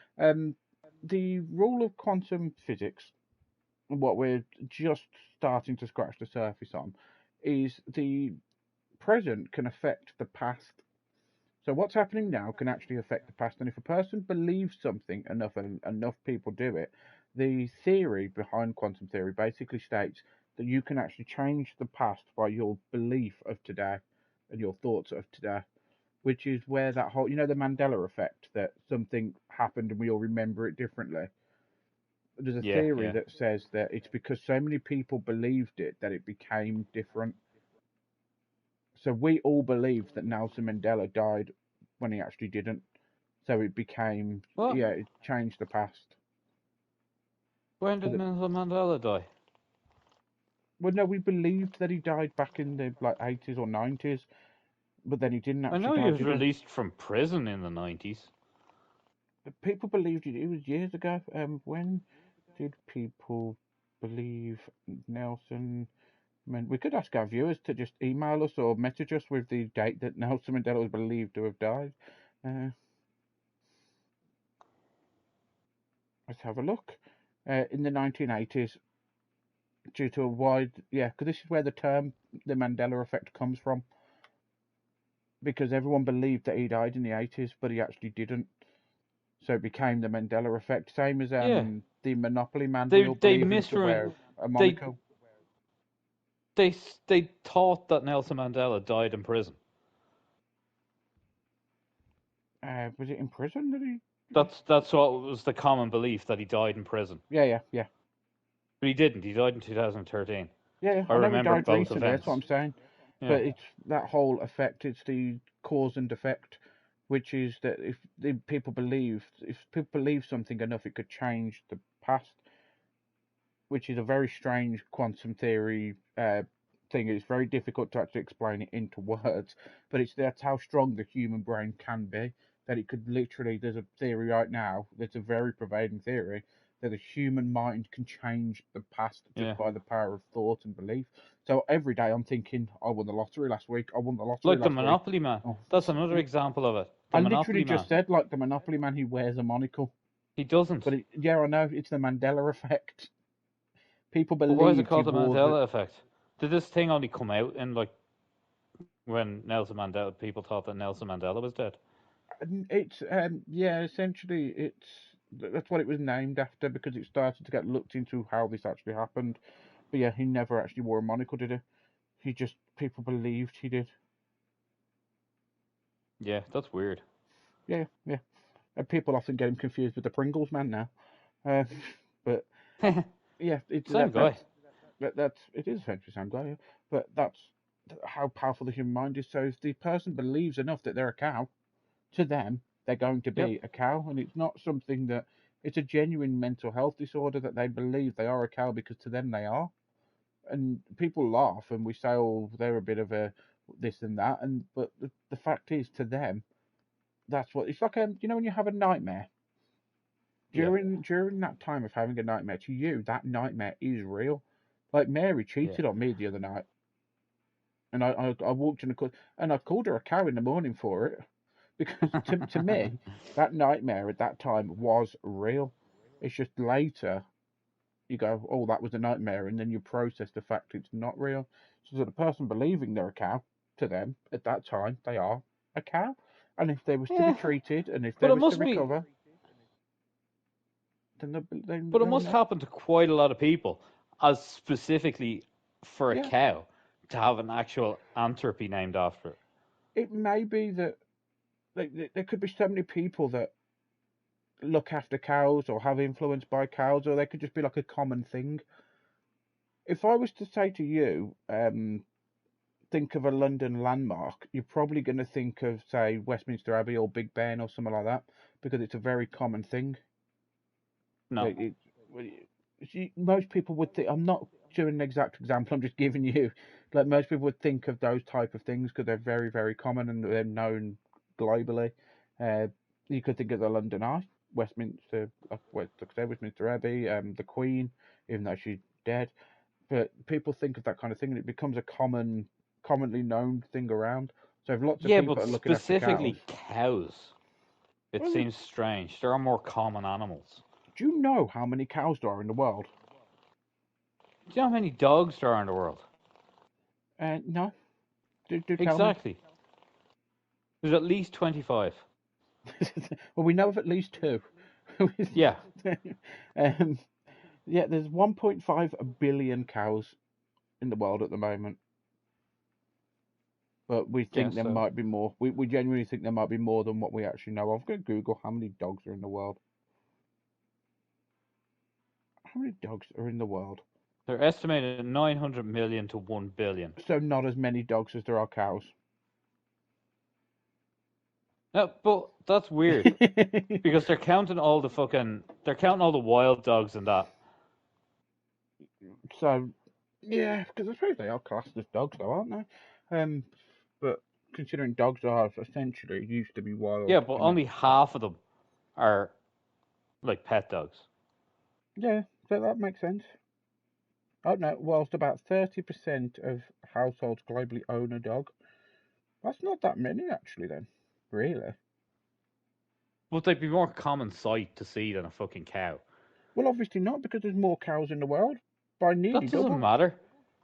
The rule of quantum physics, what we're just starting to scratch the surface on, is the present can affect the past. So what's happening now can actually affect the past, and if a person believes something enough and enough people do it, the theory behind quantum theory basically states that you can actually change the past by your belief of today and your thoughts of today, which is where that whole, the Mandela effect, that something happened and we all remember it differently. There's a theory that says that it's because so many people believed it that it became different. So we all believed that Nelson Mandela died when he actually didn't. So it became, it changed the past. When did Nelson Mandela die? Well, no, we believed that he died back in the 80s or 90s, but then he didn't actually die. I know he was released from prison in the 90s. People believed it. It was years ago. When did people believe Nelson? We could ask our viewers to just email us or message us with the date that Nelson Mandela was believed to have died. Let's have a look. In the 1980s, due to a wide... Yeah, because this is where the term, the Mandela effect, comes from. Because everyone believed that he died in the 80s, but he actually didn't. So it became the Mandela effect. Same as the Monopoly Man. They misremembered to wear a monocle. They thought that Nelson Mandela died in prison. Was it in prison that he? That's what was the common belief, that he died in prison. Yeah. But he didn't. He died in 2013. Yeah, I remember he died both recently, events. that's what I'm saying. Yeah. But it's that whole effect. It's the cause and effect, which is that if people believe something enough, it could change the past. Which is a very strange quantum theory thing. It's very difficult to actually explain it into words, but that's how strong the human brain can be. That it could literally, there's a theory right now that's a very pervading theory, that the human mind can change the past just by the power of thought and belief. So every day I'm thinking, I won the lottery last week, I won the lottery last week. Like the Monopoly Man. Oh. That's another example of it. I literally just said, like the Monopoly Man, he wears a monocle. He doesn't. But I know, it's the Mandela effect. People believe. But why is it called the Mandela effect? Did this thing only come out in when Nelson Mandela, people thought that Nelson Mandela was dead. And it's yeah, essentially that's what it was named after because it started to get looked into how this actually happened. But yeah, he never actually wore a monocle, did he? He just people believed he did. Yeah, that's weird. Yeah, yeah. And people often get him confused with the Pringles man now. Uh, but yeah, it's Same guy. that's it is essentially the same guy. Yeah. But that's how powerful the human mind is. So if the person believes enough that they're a cow, to them they're going to Yep. be a cow, and it's not something that it's a genuine mental health disorder that they believe they are a cow because to them they are. And people laugh and we say, oh, they're a bit of a this and that, and but the fact is to them that's what it's like. You know when you have a nightmare Yeah. during that time of having a nightmare, to you that nightmare is real. Like Mary Yeah. cheated on me the other night, and I walked in and I called her a cow in the morning for it because to me that nightmare at that time was real. It's just later you go, oh, that was a nightmare, and then you process the fact it's not real. So the person believing they're a cow, to them at that time they are a cow, and if they was to be Yeah. treated and if they But it was to must be. recover, then But it they'll must know. happen to quite a lot of people, as specifically for a Yeah, cow to have an actual anthropy named after it. it may be that there could be so many people that look after cows or have influence by cows, or they could just be like a common thing. If I was to say to you, think of a London landmark, you're probably going to think of, say, Westminster Abbey or Big Ben or something like that, because it's a very common thing. No. Like most people would think. I'm not doing an exact example. I'm just giving you, like most people would think of those type of things because they're very, very common and they're known globally. Uh, you could think of the London Eye, Westminster, like I said, Westminster Abbey, the Queen, even though she's dead. But people think of that kind of thing, and it becomes a commonly known thing around. So if lots of Yeah, people but are looking after cows, specifically cows. It well, seems strange. There are more common animals. do you know how many cows there are in the world? Do you know how many dogs there are in the world? No. Do tell me. Exactly. There's at least 25. Well, we know of at least two. Yeah. um, yeah, there's 1.5 billion cows in the world at the moment, but we Yeah, think there so. might be more. We genuinely think there might be more than what we actually know of. I'm going to Google how many dogs are in the world. How many dogs are in the world? They're estimated at 900 million to 1 billion. So not as many dogs as there are cows. No, but that's weird. Because they're counting all the fucking. They're counting all the wild dogs and that. So yeah, because I suppose they are classed as dogs, though, aren't they? But considering dogs are essentially used to be Yeah, wild, but and only half of them are like pet dogs. yeah, so that makes sense. Oh no, whilst about 30% of households globally own a dog. That's not that many actually then. Really? But they'd be more common sight to see than a fucking cow. Well, obviously not because there's more cows in the world by That nearly doesn't double. matter.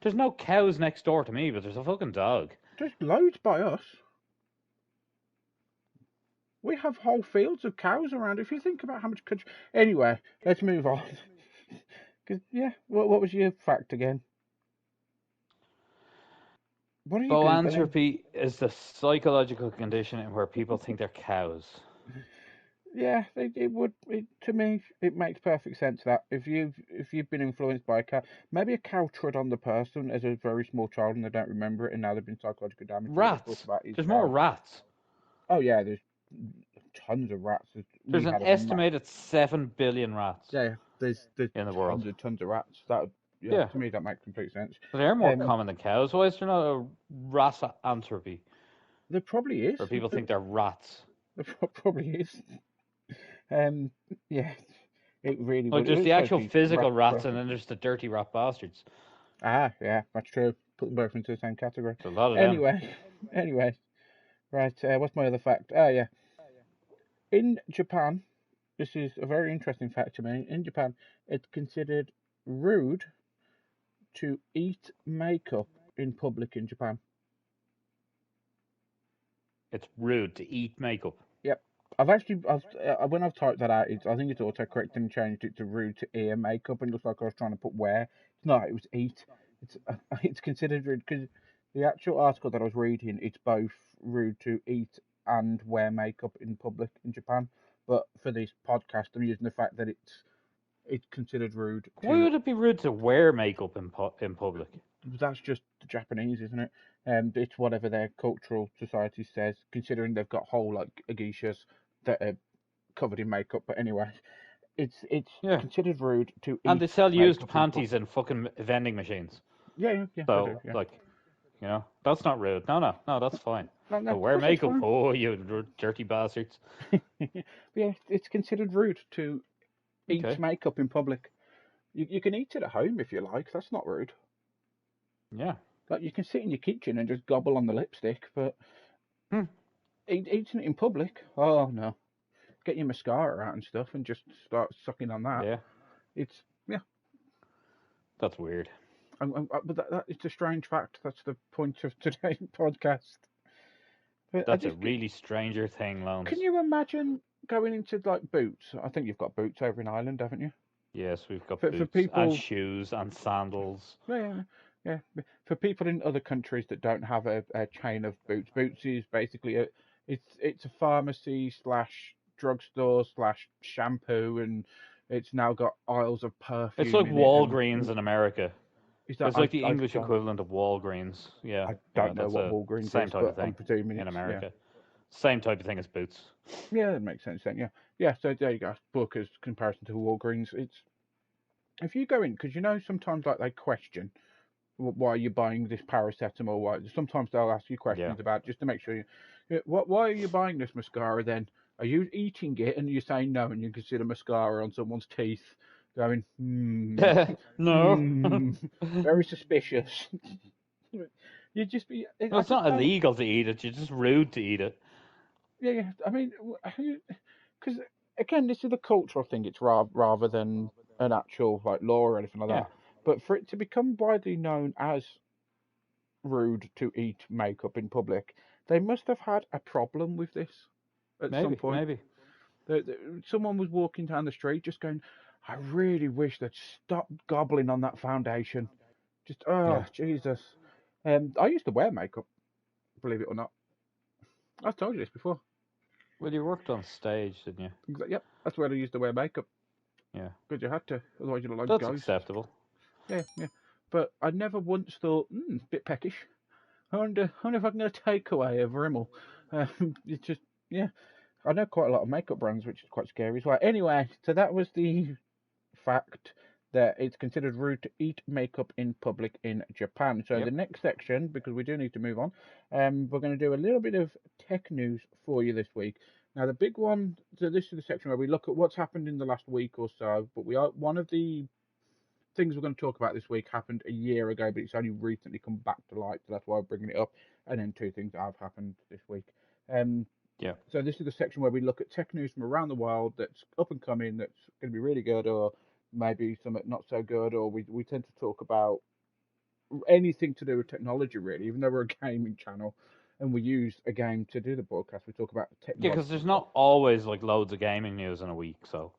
There's no cows next door to me, but there's a fucking dog. There's loads by us. We have whole fields of cows around. If you think about how much country. Anyway, let's move on. Because yeah, what was your fact again? What are you googling? Boanthropy is the psychological condition in where people think they're cows. Yeah, it would. To me, it makes perfect sense that if you've been influenced by a cow, maybe a cow trod on the person as a very small child and they don't remember it, and now they've been psychologically damaged. All they thought Rats. about is There's more cows. rats. Oh yeah, there's tons of rats. There's We an had estimated 7 billion rats yeah, there's in the world. tons of rats. That yeah, Yeah. to me that makes complete sense. But they're more Um, common than cows. Why is there not a ratsanthropy there probably is. where people think they're rats? There probably is. Um, yeah, it really Like would. there's It the would actual be physical rat rats and perfect. then there's the dirty rat bastards. Ah, yeah, that's true. Put them both into the same category. There's a lot of them. Anyway, anyway, right. What's my other fact? Oh yeah, in Japan, this is a very interesting fact to me. In Japan, it's considered rude to eat makeup in public in Japan. It's rude to eat makeup. Yep. When I've typed that out, I think it's autocorrect and changed it to rude to ear makeup, and it looks like I was trying to put wear. No, it was eat. It's it's considered rude because the actual article that I was reading, it's both rude to eat and wear makeup in public in Japan. But for this podcast, I'm using the fact that it's considered rude Why to. would it be rude to wear makeup in public? That's just the Japanese, isn't it? It's whatever their cultural society says, considering they've got whole like geishas that are covered in makeup. But anyway, it's Yeah. considered rude to And they eat sell used makeup in public. panties in fucking vending machines. Yeah, yeah, yeah, they do. So, Yeah, like, that's not rude. No, that's fine. no, no, But of wear course it's makeup, fine. oh, you dirty bastards. Yeah, it's considered rude to eat Okay. makeup in public. You can eat it at home if you like. That's not rude. Yeah. Like you can sit in your kitchen and just gobble on the lipstick, but Hmm. eating it in public, oh no. Get your mascara out and stuff and just start sucking on that. Yeah. It's yeah. That's weird. But it's a strange fact. That's the point of today's podcast. But I That's a just really Stranger Thing, can Lance. you imagine going into like boots? I think you've got boots over in Ireland, haven't you? Yes, we've got For boots and people, shoes and sandals. yeah, yeah. For people in other countries that don't have a chain of boots, boots is basically it's a pharmacy slash drugstore slash shampoo, and it's now got aisles of It's perfume like in it. Walgreens in America. Is that It's like the I English don't equivalent of Walgreens. Yeah, I yeah, don't know that's what a Walgreens same is, type but of I'm thing presuming in it's yeah. America. Same type of thing as Boots. Yeah, that makes sense then. Yeah, yeah. So there you go. Booker's comparison to Walgreens. It's if you go in because sometimes like they question why you're buying this paracetamol. Why sometimes they'll ask you Yeah. questions about just to make sure why are you buying this mascara then? Are you eating it and you're saying no and you can see the mascara on someone's teeth going No. very suspicious. You just be Well, I it's just not don't. illegal to eat it. You're just rude to eat it. Yeah, yeah. I mean, because again, this is a cultural thing. It's rather than an actual like law or anything like Yeah, that. But for it to become widely known as rude to eat makeup in public, they must have had a problem with this at some maybe, point. maybe. Someone was walking down the street just going, "I really wish they'd stop gobbling on that foundation." Just Yeah. oh Jesus. I used to wear makeup, believe it or not. I've told you this before. Well, you worked on stage, didn't you? Yep, that's where I used to wear makeup. Yeah. Because you had to, otherwise you look like a That's ghost. acceptable. Yeah, yeah. But I never once thought, bit peckish. I wonder if I can get a takeaway of Rimmel. It's just, yeah. I know quite a lot of makeup brands, which is quite scary as well. Anyway, so that was the fact that it's considered rude to eat makeup in public in Japan. So the Yep. next section, because we do need to move on, we're going to do a little bit of tech news for you this week. Now the big one, so this is the section where we look at what's happened in the last week or so. But one of the things we're going to talk about this week happened a year ago, but it's only recently come back to light, so that's why I'm bringing it up. And then two things that have happened this week. Um, Yeah. so this is the section where we look at tech news from around the world that's up and coming, that's going to be really good, or maybe something not so good, or we tend to talk about anything to do with technology, really. Even though we're a gaming channel and we use a game to do the broadcast, we talk about Yeah, because technological there's stuff. not always like loads of gaming news in a week, so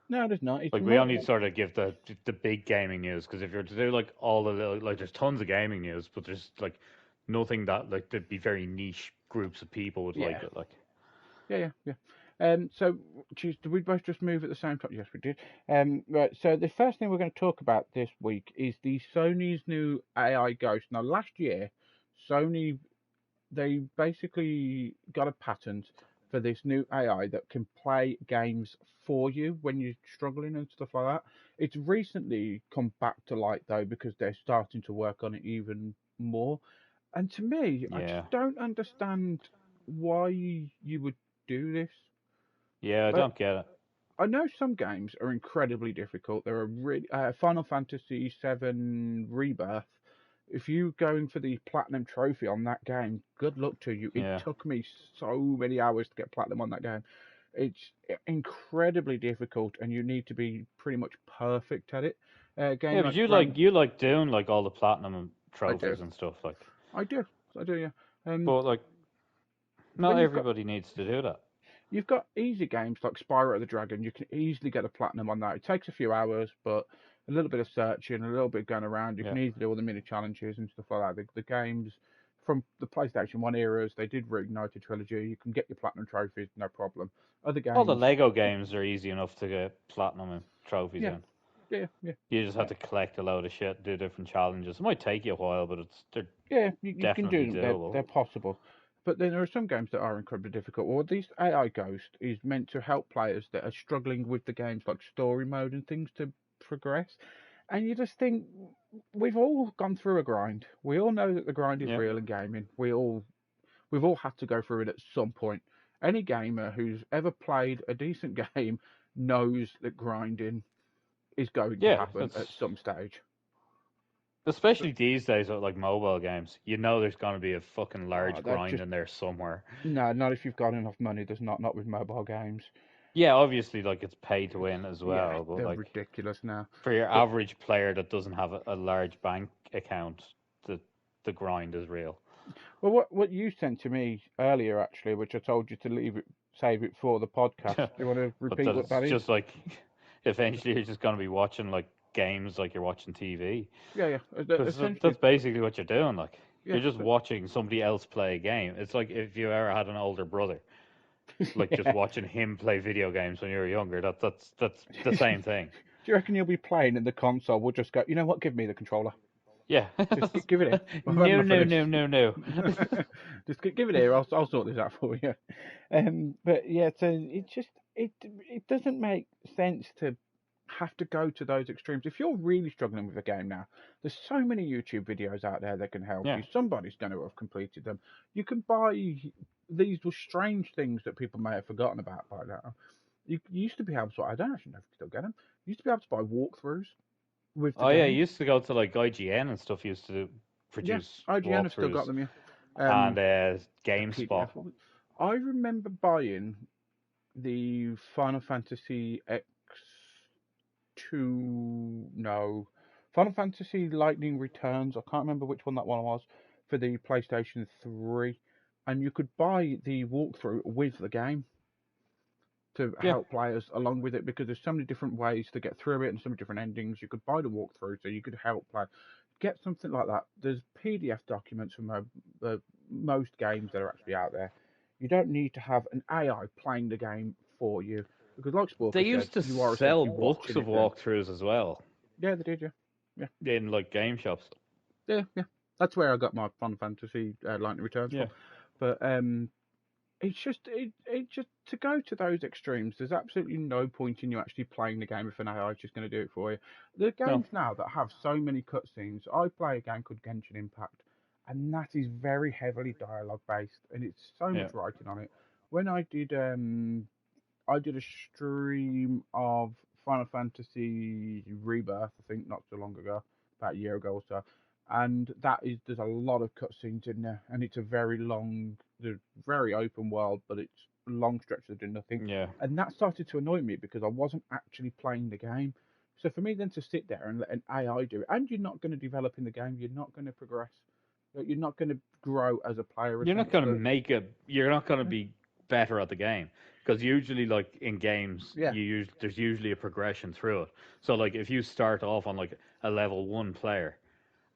No, there's not. It's like we more. only sort of give the big gaming news. Because if you're to do like all the little, like there's tons of gaming news, but there's like nothing that like there'd be very niche groups of people would like Yeah, it. Like yeah, yeah, yeah. So, geez, did we both just move at the same time? Yes, we did. Right. So the first thing we're going to talk about this week is the Sony's new AI Ghost. Now, last year, Sony they basically got a patent for this new AI that can play games for you when you're struggling and stuff like that. It's recently come back to light though because they're starting to work on it even more. And to me, I just yeah, don't understand why you would do this. yeah, I But don't get it. I know some games are incredibly difficult. There are really Final Fantasy VII Rebirth. If you're going for the platinum trophy on that game, good luck to you. It Yeah. took me so many hours to get platinum on that game. It's incredibly difficult, and you need to be pretty much perfect at it. A game Yeah, but like Grand, you like doing like all the platinum I do, trophies and stuff like. I do, I do, yeah. Um, But like Not everybody needs to do that. you've got easy games like Spyro the Dragon, you can easily get a platinum on that. It takes a few hours, but a little bit of searching, a little bit going around, you Yeah. can easily do all the mini challenges and stuff like that. The games from the PlayStation 1 eras, they did reignite a trilogy. You can get your platinum trophies, no problem. Other All the games, Lego games are easy enough to get platinum and trophies yeah, in. yeah. You just have to collect a load of shit, do different challenges. It might take you a while, but they're Yeah, you can definitely do them. doable. They're possible. But then there are some games that are incredibly difficult. Well, this AI Ghost is meant to help players that are struggling with the games like story mode and things to progress. And you just think we've all gone through a grind. We all know that the grind is Yeah. real in gaming. We've all had to go through it at some point. Any gamer who's ever played a decent game knows that grinding is going to Yeah, happen at that's some stage. especially these days with like mobile games. You know there's gonna be a fucking Oh, large that's grind just in there somewhere. no, not if you've got enough money. There's not with mobile games. Yeah, obviously like it's pay to win as Yeah, well, but they're like ridiculous now. for your But average player that doesn't have a large bank account, the the grind is real. well, what you sent to me earlier actually, which I told you to save it for the podcast. Do you want to But repeat that what it's that is? just like eventually you're just gonna be watching like games like you're watching TV. Yeah, yeah. Because Essentially, that's basically what you're doing. Like yeah, you're just watching somebody else play a game. It's like if you ever had an older brother, like just yeah. watching him play video games when you were younger. That's the same thing. Do you reckon you'll be playing and the console will just go? You know what? Give me the controller. Yeah. Just give it here. I've had No, enough of no, this. no, no, no. Just give it here. I'll sort this out for you. But yeah, so it doesn't make sense to have to go to those extremes. If you're really struggling with a game now, there's so many YouTube videos out there that can help Yeah. you. Somebody's going to have completed them. You can buy these strange things that people may have forgotten about by now. You used to be able to. I don't actually know if you still get them. You used to be able to buy walkthroughs with the Oh yeah, game. you used to go to like IGN and stuff. Used to Yeah, produce IGN have still got walkthroughs them. Yeah. and A GameSpot. PDF. I remember buying the Final Fantasy X2. No, Final Fantasy Lightning Returns. I can't remember which one that one was for the PlayStation 3, and you could buy the walkthrough with the game to Yeah. help players along with it because there's so many different ways to get through it and so many different endings. You could buy the walkthrough so you could help play. Get something like that. There's PDF documents from most games that are actually out there. You don't need to have an AI playing the game for you because, like They Sporker said, used to you are sell essentially books watching of it then. walkthroughs as well Yeah, they did. Yeah, yeah, in like game shops. yeah. That's where I got my Final Fantasy Lightning Returns Yeah. from. But it just to go to those extremes. There's absolutely no point in you actually playing the game if an AI is just going to do it for you. The No. games now that have so many cutscenes. I play a game called Genshin Impact, and that is very heavily dialogue based, and it's so Yeah. much writing on it. When I did a stream of Final Fantasy Rebirth, I think not so long ago, about a year ago or so, and there's a lot of cutscenes in there, and it's a very long, the very open world, but it's long stretches of doing nothing, Yeah. and that started to annoy me because I wasn't actually playing the game. So for me then to sit there and let an AI do it, and you're not going to develop in the game, you're not going to progress, you're not going to grow as a player You're not gonna essentially. make a. You're not gonna be better at the game because usually, like in games, Yeah, there's usually a progression through it. So, like, if you start off on like a level 1 player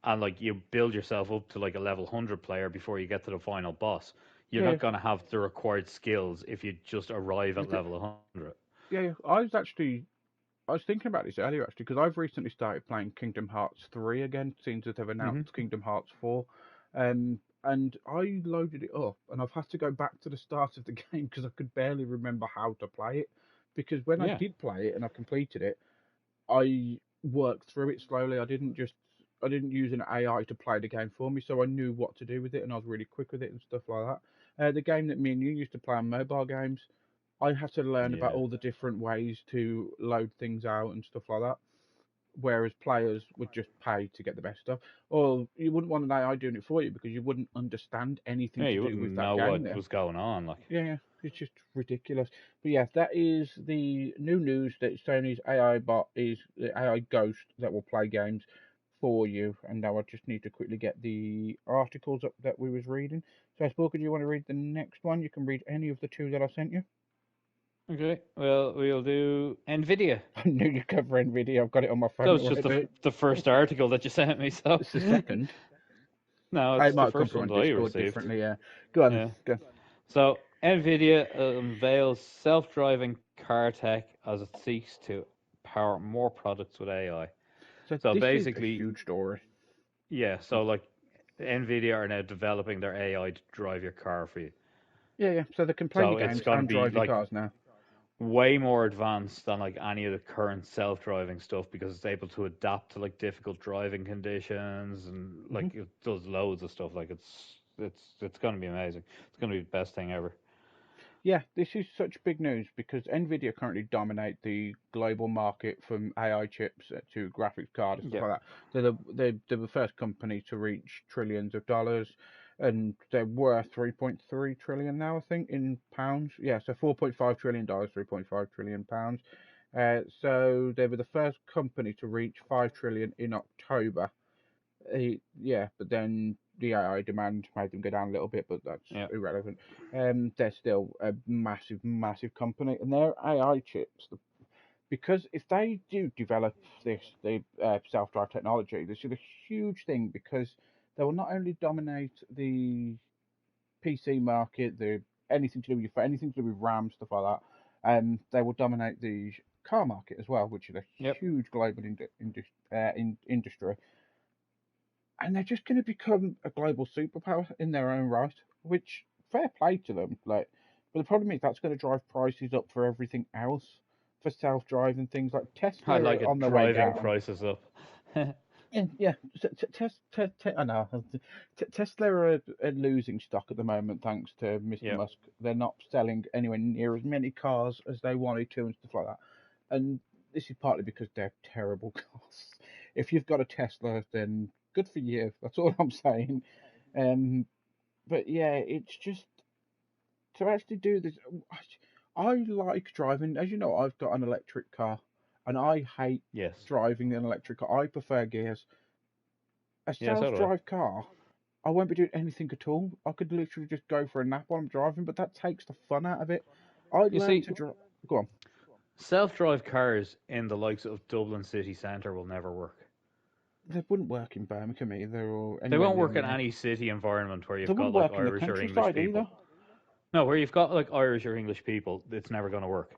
and like you build yourself up to like a level 100 player before you get to the final boss, you're yeah, not gonna have the required skills if you just arrive at yeah. level 100. Yeah. I was thinking about this earlier actually because I've recently started playing Kingdom Hearts 3 again, since they've Hmm. announced Kingdom Hearts 4. And I loaded it up and I've had to go back to the start of the game because I could barely remember how to play it. Because when I Yeah. did play it and I completed it, I worked through it slowly. I didn't use an AI to play the game for me, so I knew what to do with it and I was really quick with it and stuff like that. The game that me and you used to play on mobile games, I had to learn about Yeah. all the different ways to load things out and stuff like that. Whereas players would just pay to get the best stuff. Or you wouldn't want an AI doing it for you because you wouldn't understand anything Yeah. to You do wouldn't with that know game what then. was going on. Like. Yeah, yeah, it's just ridiculous. But yeah, that is the new news that Sony's AI bot is the AI Ghost that will play games for you. And now I just need to quickly get the articles up that we was reading. So, Spoker, do you want to read the next one? You can read any of the two that I sent you. Okay, well, we'll do NVIDIA. I knew you'd cover NVIDIA. I've got it on my That phone was just already. the first article that you sent me, so. It's the second. No, It it's the might come first from one on that I Discord received. differently, yeah. Go on then. Yeah. Go. So, NVIDIA unveils self-driving car tech as it seeks to power more products with AI. So So this is a basically, huge story. yeah, so like NVIDIA are now developing their AI to drive your car for you. Yeah. So they can play So your it's games going to and be drive your like cars now. way more advanced than like any of the current self-driving stuff because it's able to adapt to like difficult driving conditions and Hmm. like it does loads of stuff. Like it's going to be amazing. It's going to be the best thing ever. Yeah, this is such big news because Nvidia currently dominate the global market from AI chips to graphics cards and stuff Yeah. like that. They're the first company to reach trillions of dollars, and they're worth 3.3 trillion now, I think, in pounds. Yeah, so 4.5 trillion dollars, 3.5 trillion pounds. So they were the first company to reach 5 trillion in October. Yeah, but then the AI demand made them go down a little bit, but that's Yeah. irrelevant. They're still a massive, massive company, and their AI chips, because if they do develop the self-drive technology, this is a huge thing because they will not only dominate the PC market, the anything to do with anything to do with RAM stuff like that, they will dominate the car market as well, which is a Yep. huge global industry, and they're just going to become a global superpower in their own right. Which fair play to them. Like, but the problem is that's going to drive prices up for everything else, for self-driving things like I Tesla like are on it their way driving down. prices up. Yeah, yeah. I know. Tesla are losing stock at the moment thanks to Mr. Yep. Musk. They're not selling anywhere near as many cars as they wanted to and stuff like that. And this is partly because they're terrible cars. If you've got a Tesla, then good for you. That's all I'm saying. Um, but yeah, it's just to actually do this. I like driving. As you know, I've got an electric car, and I hate Yes. driving an electric car. I prefer gears. A Yeah, so do I. self-drive car, I won't be doing anything at all. I could literally just go for a nap while I'm driving, but that takes the fun out of it. I You learned see, to drive. Go on. self-drive cars in the likes of Dublin city centre will never work. They wouldn't work in Birmingham either, or They anywhere won't near work in near. any city environment where They you've got wouldn't like work in the Irish or English countryside people. either. No, where you've got like Irish or English people, it's never going to work.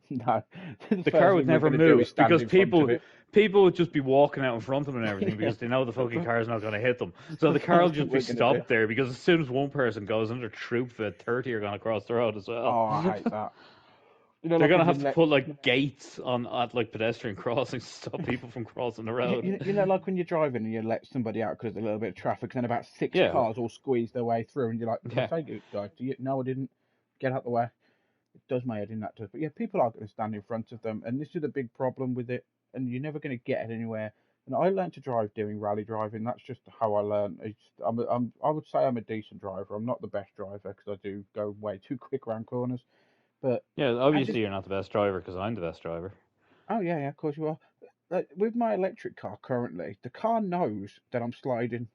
No, the The first car would thing we're never going to do is move stand because in front of people it. people would just be walking out in front of them and everything Yeah, because they know the fucking the, car's not going to hit them. So the the car will first thing just be we're going to do. stopped there because as soon as one person goes, another troop of 30 are going to cross the road as well. Oh, I hate that. You know, They're like going to when you have to let put like gates on at like pedestrian crossings to stop people from crossing the road. you know, like when you're driving and you let somebody out because there's a little bit of traffic, and then about six Yeah, cars all squeeze their way through, and you're like, "Did I yeah. say good, guys? No, I didn't. Get out the way." It does my head in that too. But yeah, people are going to stand in front of them, and this is a big problem with it. And you're never going to get it anywhere. And I learned to drive doing rally driving. That's just how I learned. I would say I'm a decent driver. I'm not the best driver because I do go way too quick around corners. But Yeah, I just obviously you're not the best driver because I'm the best driver. Oh yeah, yeah, of course you are. With my electric car currently, the car knows that I'm sliding.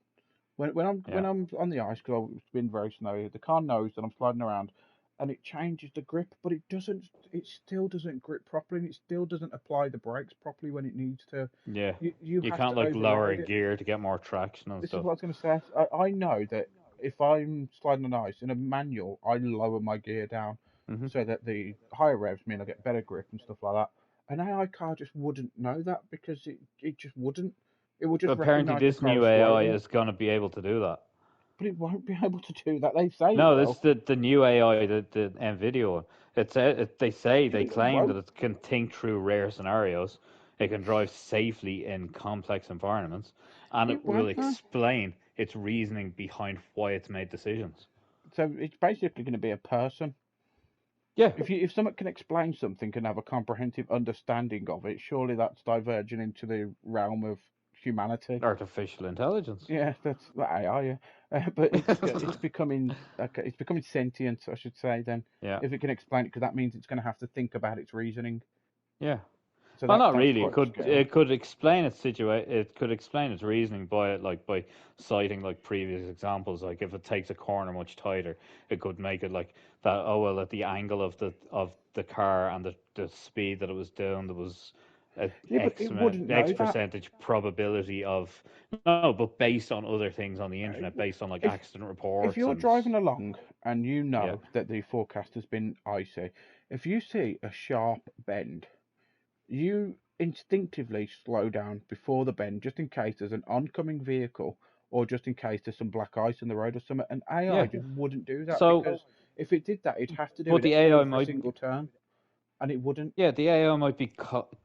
When Yeah. I'm on the ice because it's been very snowy, the car knows that I'm sliding around, and it changes the grip, but it doesn't. It still doesn't grip properly, and it still doesn't apply the brakes properly when it needs to. Yeah. You You have can't to like lower a override it. gear to get more traction and This is stuff. what I was going to say. I know that if I'm sliding on ice in a manual, I lower my gear down Hmm. so that the higher revs mean I get better grip and stuff like that. An AI car just wouldn't know that because it just wouldn't. It will just Apparently recognise the this car new as AI sliding, is going to be able to do that. but it won't be able to do that. They say it No, this will. is the new AI, the NVIDIA one. Yeah, They but it claim that won't. it can think through rare scenarios. It can drive safely in complex environments, and it It will won't though. explain its reasoning behind why it's made decisions. So it's basically going to be a person. Yeah, If someone can explain something and have a comprehensive understanding of it, surely that's diverging into the realm of humanity. artificial intelligence. Yeah, that's AI. Yeah, but it's becoming okay. It's becoming sentient, I should say. Then, Yeah, if it can explain it, because that means it's going to have to think about its reasoning. yeah. So Well, not that's really. quite scary. It could explain its situation. It could explain its reasoning by it, like by citing like previous examples. Like if it takes a corner much tighter, it could make it like that. Oh well, at the angle of the car and the speed that it was doing, there was a Yeah, but it wouldn't X know that. percentage probability of no, but based on other things on the Uh, internet, based on like If accident if reports you're and driving along and you yeah, know that the forecast has been icy, if you see a sharp bend, you instinctively slow down before the bend just in case there's an oncoming vehicle or just in case there's some black ice in the road or something. And AI yeah. just wouldn't do that So, because if it did that, it'd have to do but it at the AI every might single turn, and it wouldn't. yeah, the AI might be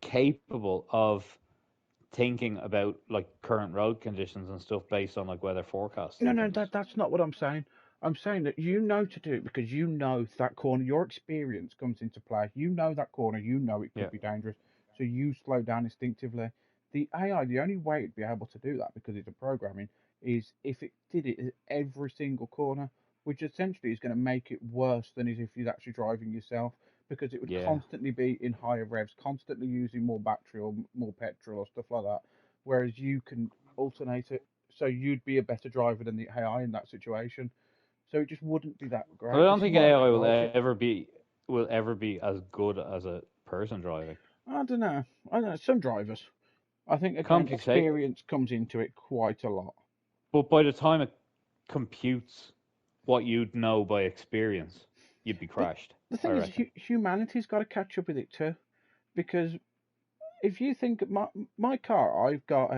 capable of thinking about like current road conditions and stuff based on like weather forecasts No, and no, things. that's not what I'm saying. I'm saying that you know to do it because you know that corner. Your experience comes into play. You know that corner. You know it Yeah, could be dangerous, so you slow down instinctively. The AI, the only way it'd be able to do that because it's a programming is if it did it at every single corner, which essentially is going to make it worse than is if you're actually driving yourself because it would yeah. constantly be in higher revs, constantly using more battery or more petrol or stuff like that. Whereas you can alternate it so you'd be a better driver than the AI in that situation. So it just wouldn't be that But I great. don't This is think why I AI don't like it. will ever be as good as a person driving. I don't know. I don't know. Some drivers, I think again, Compute, experience comes into it quite a lot. but by the time it computes what you'd know by experience, you'd be The, crashed. the I thing is, reckon. humanity's got to catch up with it too, because if you think my car, I've got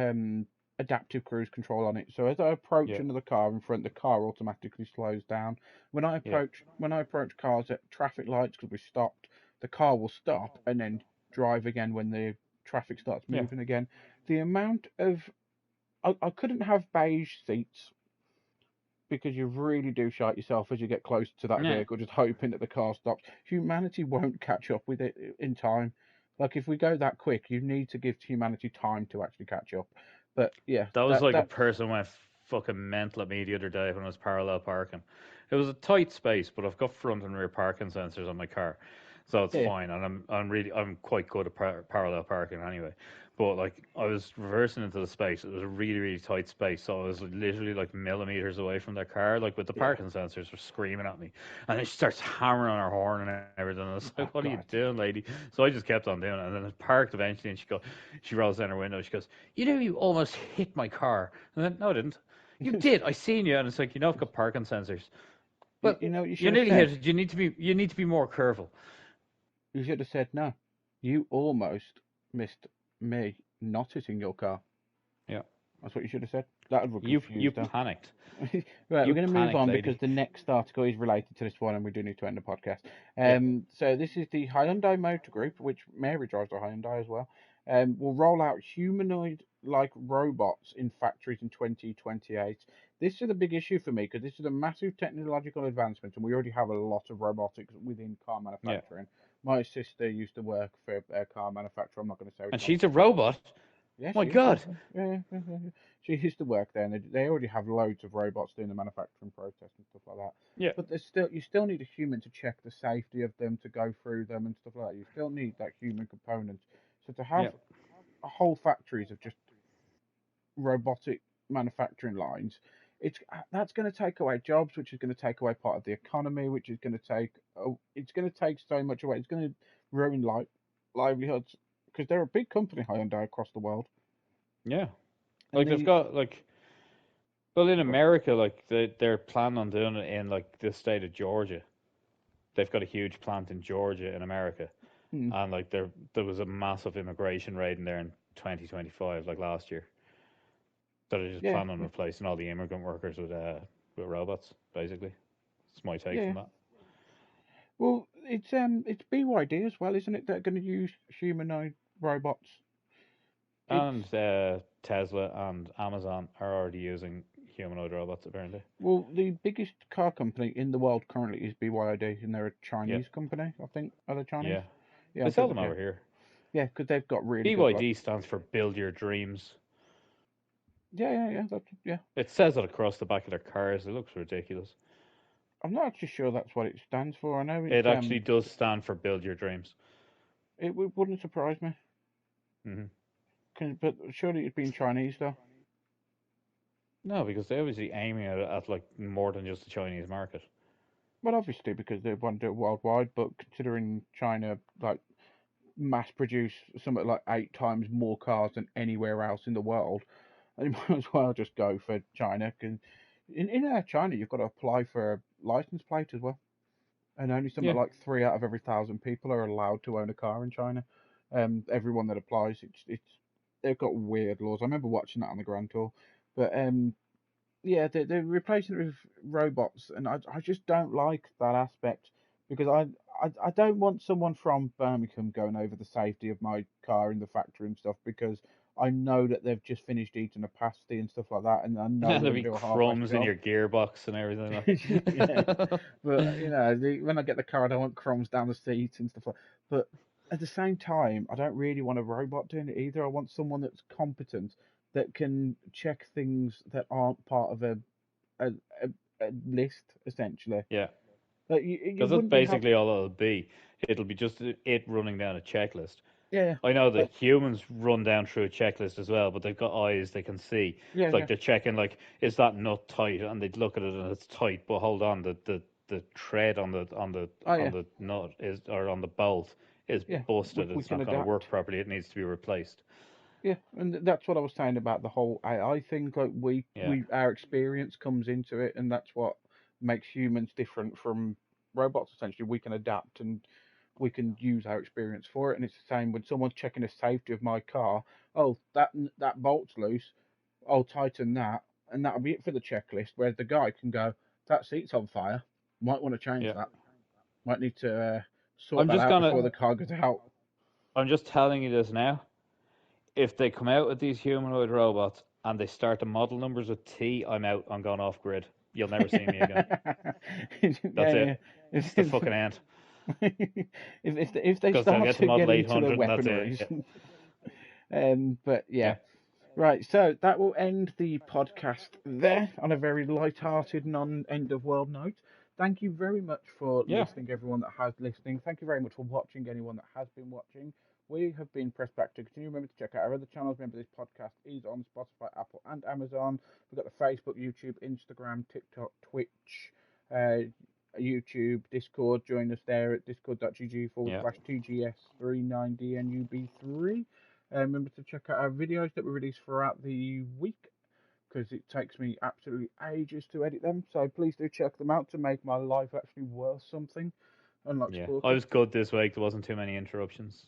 adaptive cruise control on it. So as I approach Yeah, another car in front, the car automatically slows down. yeah, When I approach cars at traffic lights because we stopped, the car will stop and then drive again when the traffic starts yeah, moving again. The amount of I couldn't have beige seats because you really do shite yourself as you get close to that yeah. vehicle, just hoping that the car stops. Humanity won't catch up with it in time. Like if we go that quick, you need to give humanity time to actually catch up. But yeah, That was like a that person went fucking mental at me the other day when I was parallel parking. It was a tight space, but I've got front and rear parking sensors on my car, so it's yeah. fine. And I'm quite good at parallel parking anyway. But like I was reversing into the space, it was a really tight space, so I was literally like millimeters away from their car, like with the Yeah. parking sensors were screaming at me, and then she starts hammering on her horn and everything. I was Oh like, "What are you God. doing, lady?" So I just kept on doing it, and then it parked eventually, and she rolls down her window, she goes, "You know, you almost hit my car." And then, no, I didn't. You did. I seen you, and it's like, I've got parking sensors. Well, You know what you you should have nearly hit said? it. You need to be more careful. You should have said no. You almost missed me not hitting your car. Yeah. That's what you should have said. That would have You confused her. panicked. Right, we're You going to move panicked, on because lady. the next article is related to this one, and we do need to end the podcast. Yeah. So this is the Hyundai Motor Group, which Mary drives a Hyundai as well. Will roll out humanoid-like robots in factories in 2028. This is a big issue for me because this is a massive technological advancement, and we already have a lot of robotics within car Yeah. manufacturing. My sister used to work for a car manufacturer. I'm not going to say which And one. she's a robot. Yeah, My she is. Yeah, God. yeah. She used to work there, and they already have loads of robots doing the manufacturing process and stuff like that. Yeah. But you still need a human to check the safety of them, to go through them and stuff like that. You still need that human component. So to have Yeah. a whole factories of just robotic manufacturing lines, that's going to take away jobs, which is going to take away part of the economy, which is going to take it's going to take so much away. It's going to ruin livelihoods because they're a big company, Hyundai, across the world, Yeah. and Like they've the got like, well, in America, like they're planning on doing it in like the state of Georgia. They've got a huge plant in Georgia in America, hmm, and like there was a massive immigration raid in there in 2025, like last year. So they're just yeah. planning on replacing all the immigrant workers with robots, basically. It's my take Yeah. from that. Well, it's BYD as well, isn't it? They're going to use humanoid robots. And It's Tesla and Amazon are already using humanoid robots, apparently. well, the biggest car company in the world currently is BYD, and they're a Yeah, Chinese company, I think. Are they Chinese? yeah. Yeah, They sell because them over here. yeah, because they've got really good BYD stands for Build Your Dreams. yeah. Yeah. It says it across the back of their cars. It looks ridiculous. I'm not actually sure that's what it stands for. I know It it's actually does stand for Build Your Dreams. it wouldn't surprise me. But surely it'd been Chinese though. No, because they're obviously aiming at like more than just the Chinese market. Well, obviously because they want to do it worldwide, but considering China like mass produce something like 8 times more cars than anywhere else in the world, you might as well just go for China. Cause in China, you've got to apply for a license plate as well, and only something Yeah. like 3 out of every 1,000 people are allowed to own a car in China. Everyone that applies, it's they've got weird laws. I remember watching that on the Grand Tour, but yeah, they're replacing it with robots, and I just don't like that aspect because I don't want someone from Birmingham going over the safety of my car in the factory and stuff because I know that they've just finished eating a pasty and stuff like that, and I know they're There'll going be to do a half-assed crumbs in job. your gearbox and everything. Yeah, Like. but when I get the car, I don't want crumbs down the seats and stuff like. But at the same time, I don't really want a robot doing it either. I want someone that's competent that can check things that aren't part of a, a, a list essentially. Yeah. Like you Because that's wouldn't be basically all it'll be. It'll be just it running down a checklist. yeah, I know uh, that humans run down through a checklist as well, but they've got eyes, they can see. yeah, It's yeah. like they're checking, like, is that nut tight? And they'd look at it and it's tight, but hold on, the thread Oh on yeah, the nut is or on the bolt is yeah. busted. We It's can not going to work adapt. properly. It needs to be replaced. Yeah, and that's what I was saying about the whole AI thing. Like Yeah, we our experience comes into it, and that's what makes humans different from robots. Essentially, we can adapt and we can use our experience for it. And it's the same when someone's checking the safety of my car. Oh, that bolt's loose. I'll tighten that, and that'll be it for the checklist. Whereas the guy can go, that seat's on fire. Might want to change yeah. that. Might need to sort I'm that just out gonna. before the car goes out. I'm just telling you this now. If they come out with these humanoid robots and they start the model numbers with T, I'm out. I'm going off grid. You'll never see me again. Yeah, That's yeah. it. It's the fucking end. If they Because they'll start get the to get Model into the 800 and that's weaponries, it. but Yeah. yeah, right. So that will end the podcast there on a very light-hearted, non-end of world note. Thank you very much for Yeah. listening, everyone that has listening. Thank you very much for watching, anyone that has been watching. We have been Press Back to continue. Remember to check out our other channels. Remember this podcast is on Spotify, Apple, and Amazon. We've got the Facebook, YouTube, Instagram, TikTok, Twitch, uh, YouTube, Discord. Join us there at discord.gg forward Yeah. slash TGS39DNUB3. Remember to check out our videos that we release throughout the week because it takes me absolutely ages to edit them. So please do check them out to make my life actually worth something, unlike Yeah. I Sporky. was good this week. There wasn't too many interruptions.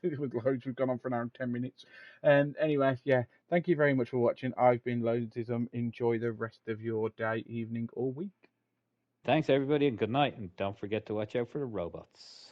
With loads, we've gone on for an hour and 10 minutes. And anyway, yeah, thank you very much for watching. I've been Loadism. Enjoy the rest of your day, evening, or week. Thanks, everybody, and good night. And don't forget to watch out for the robots.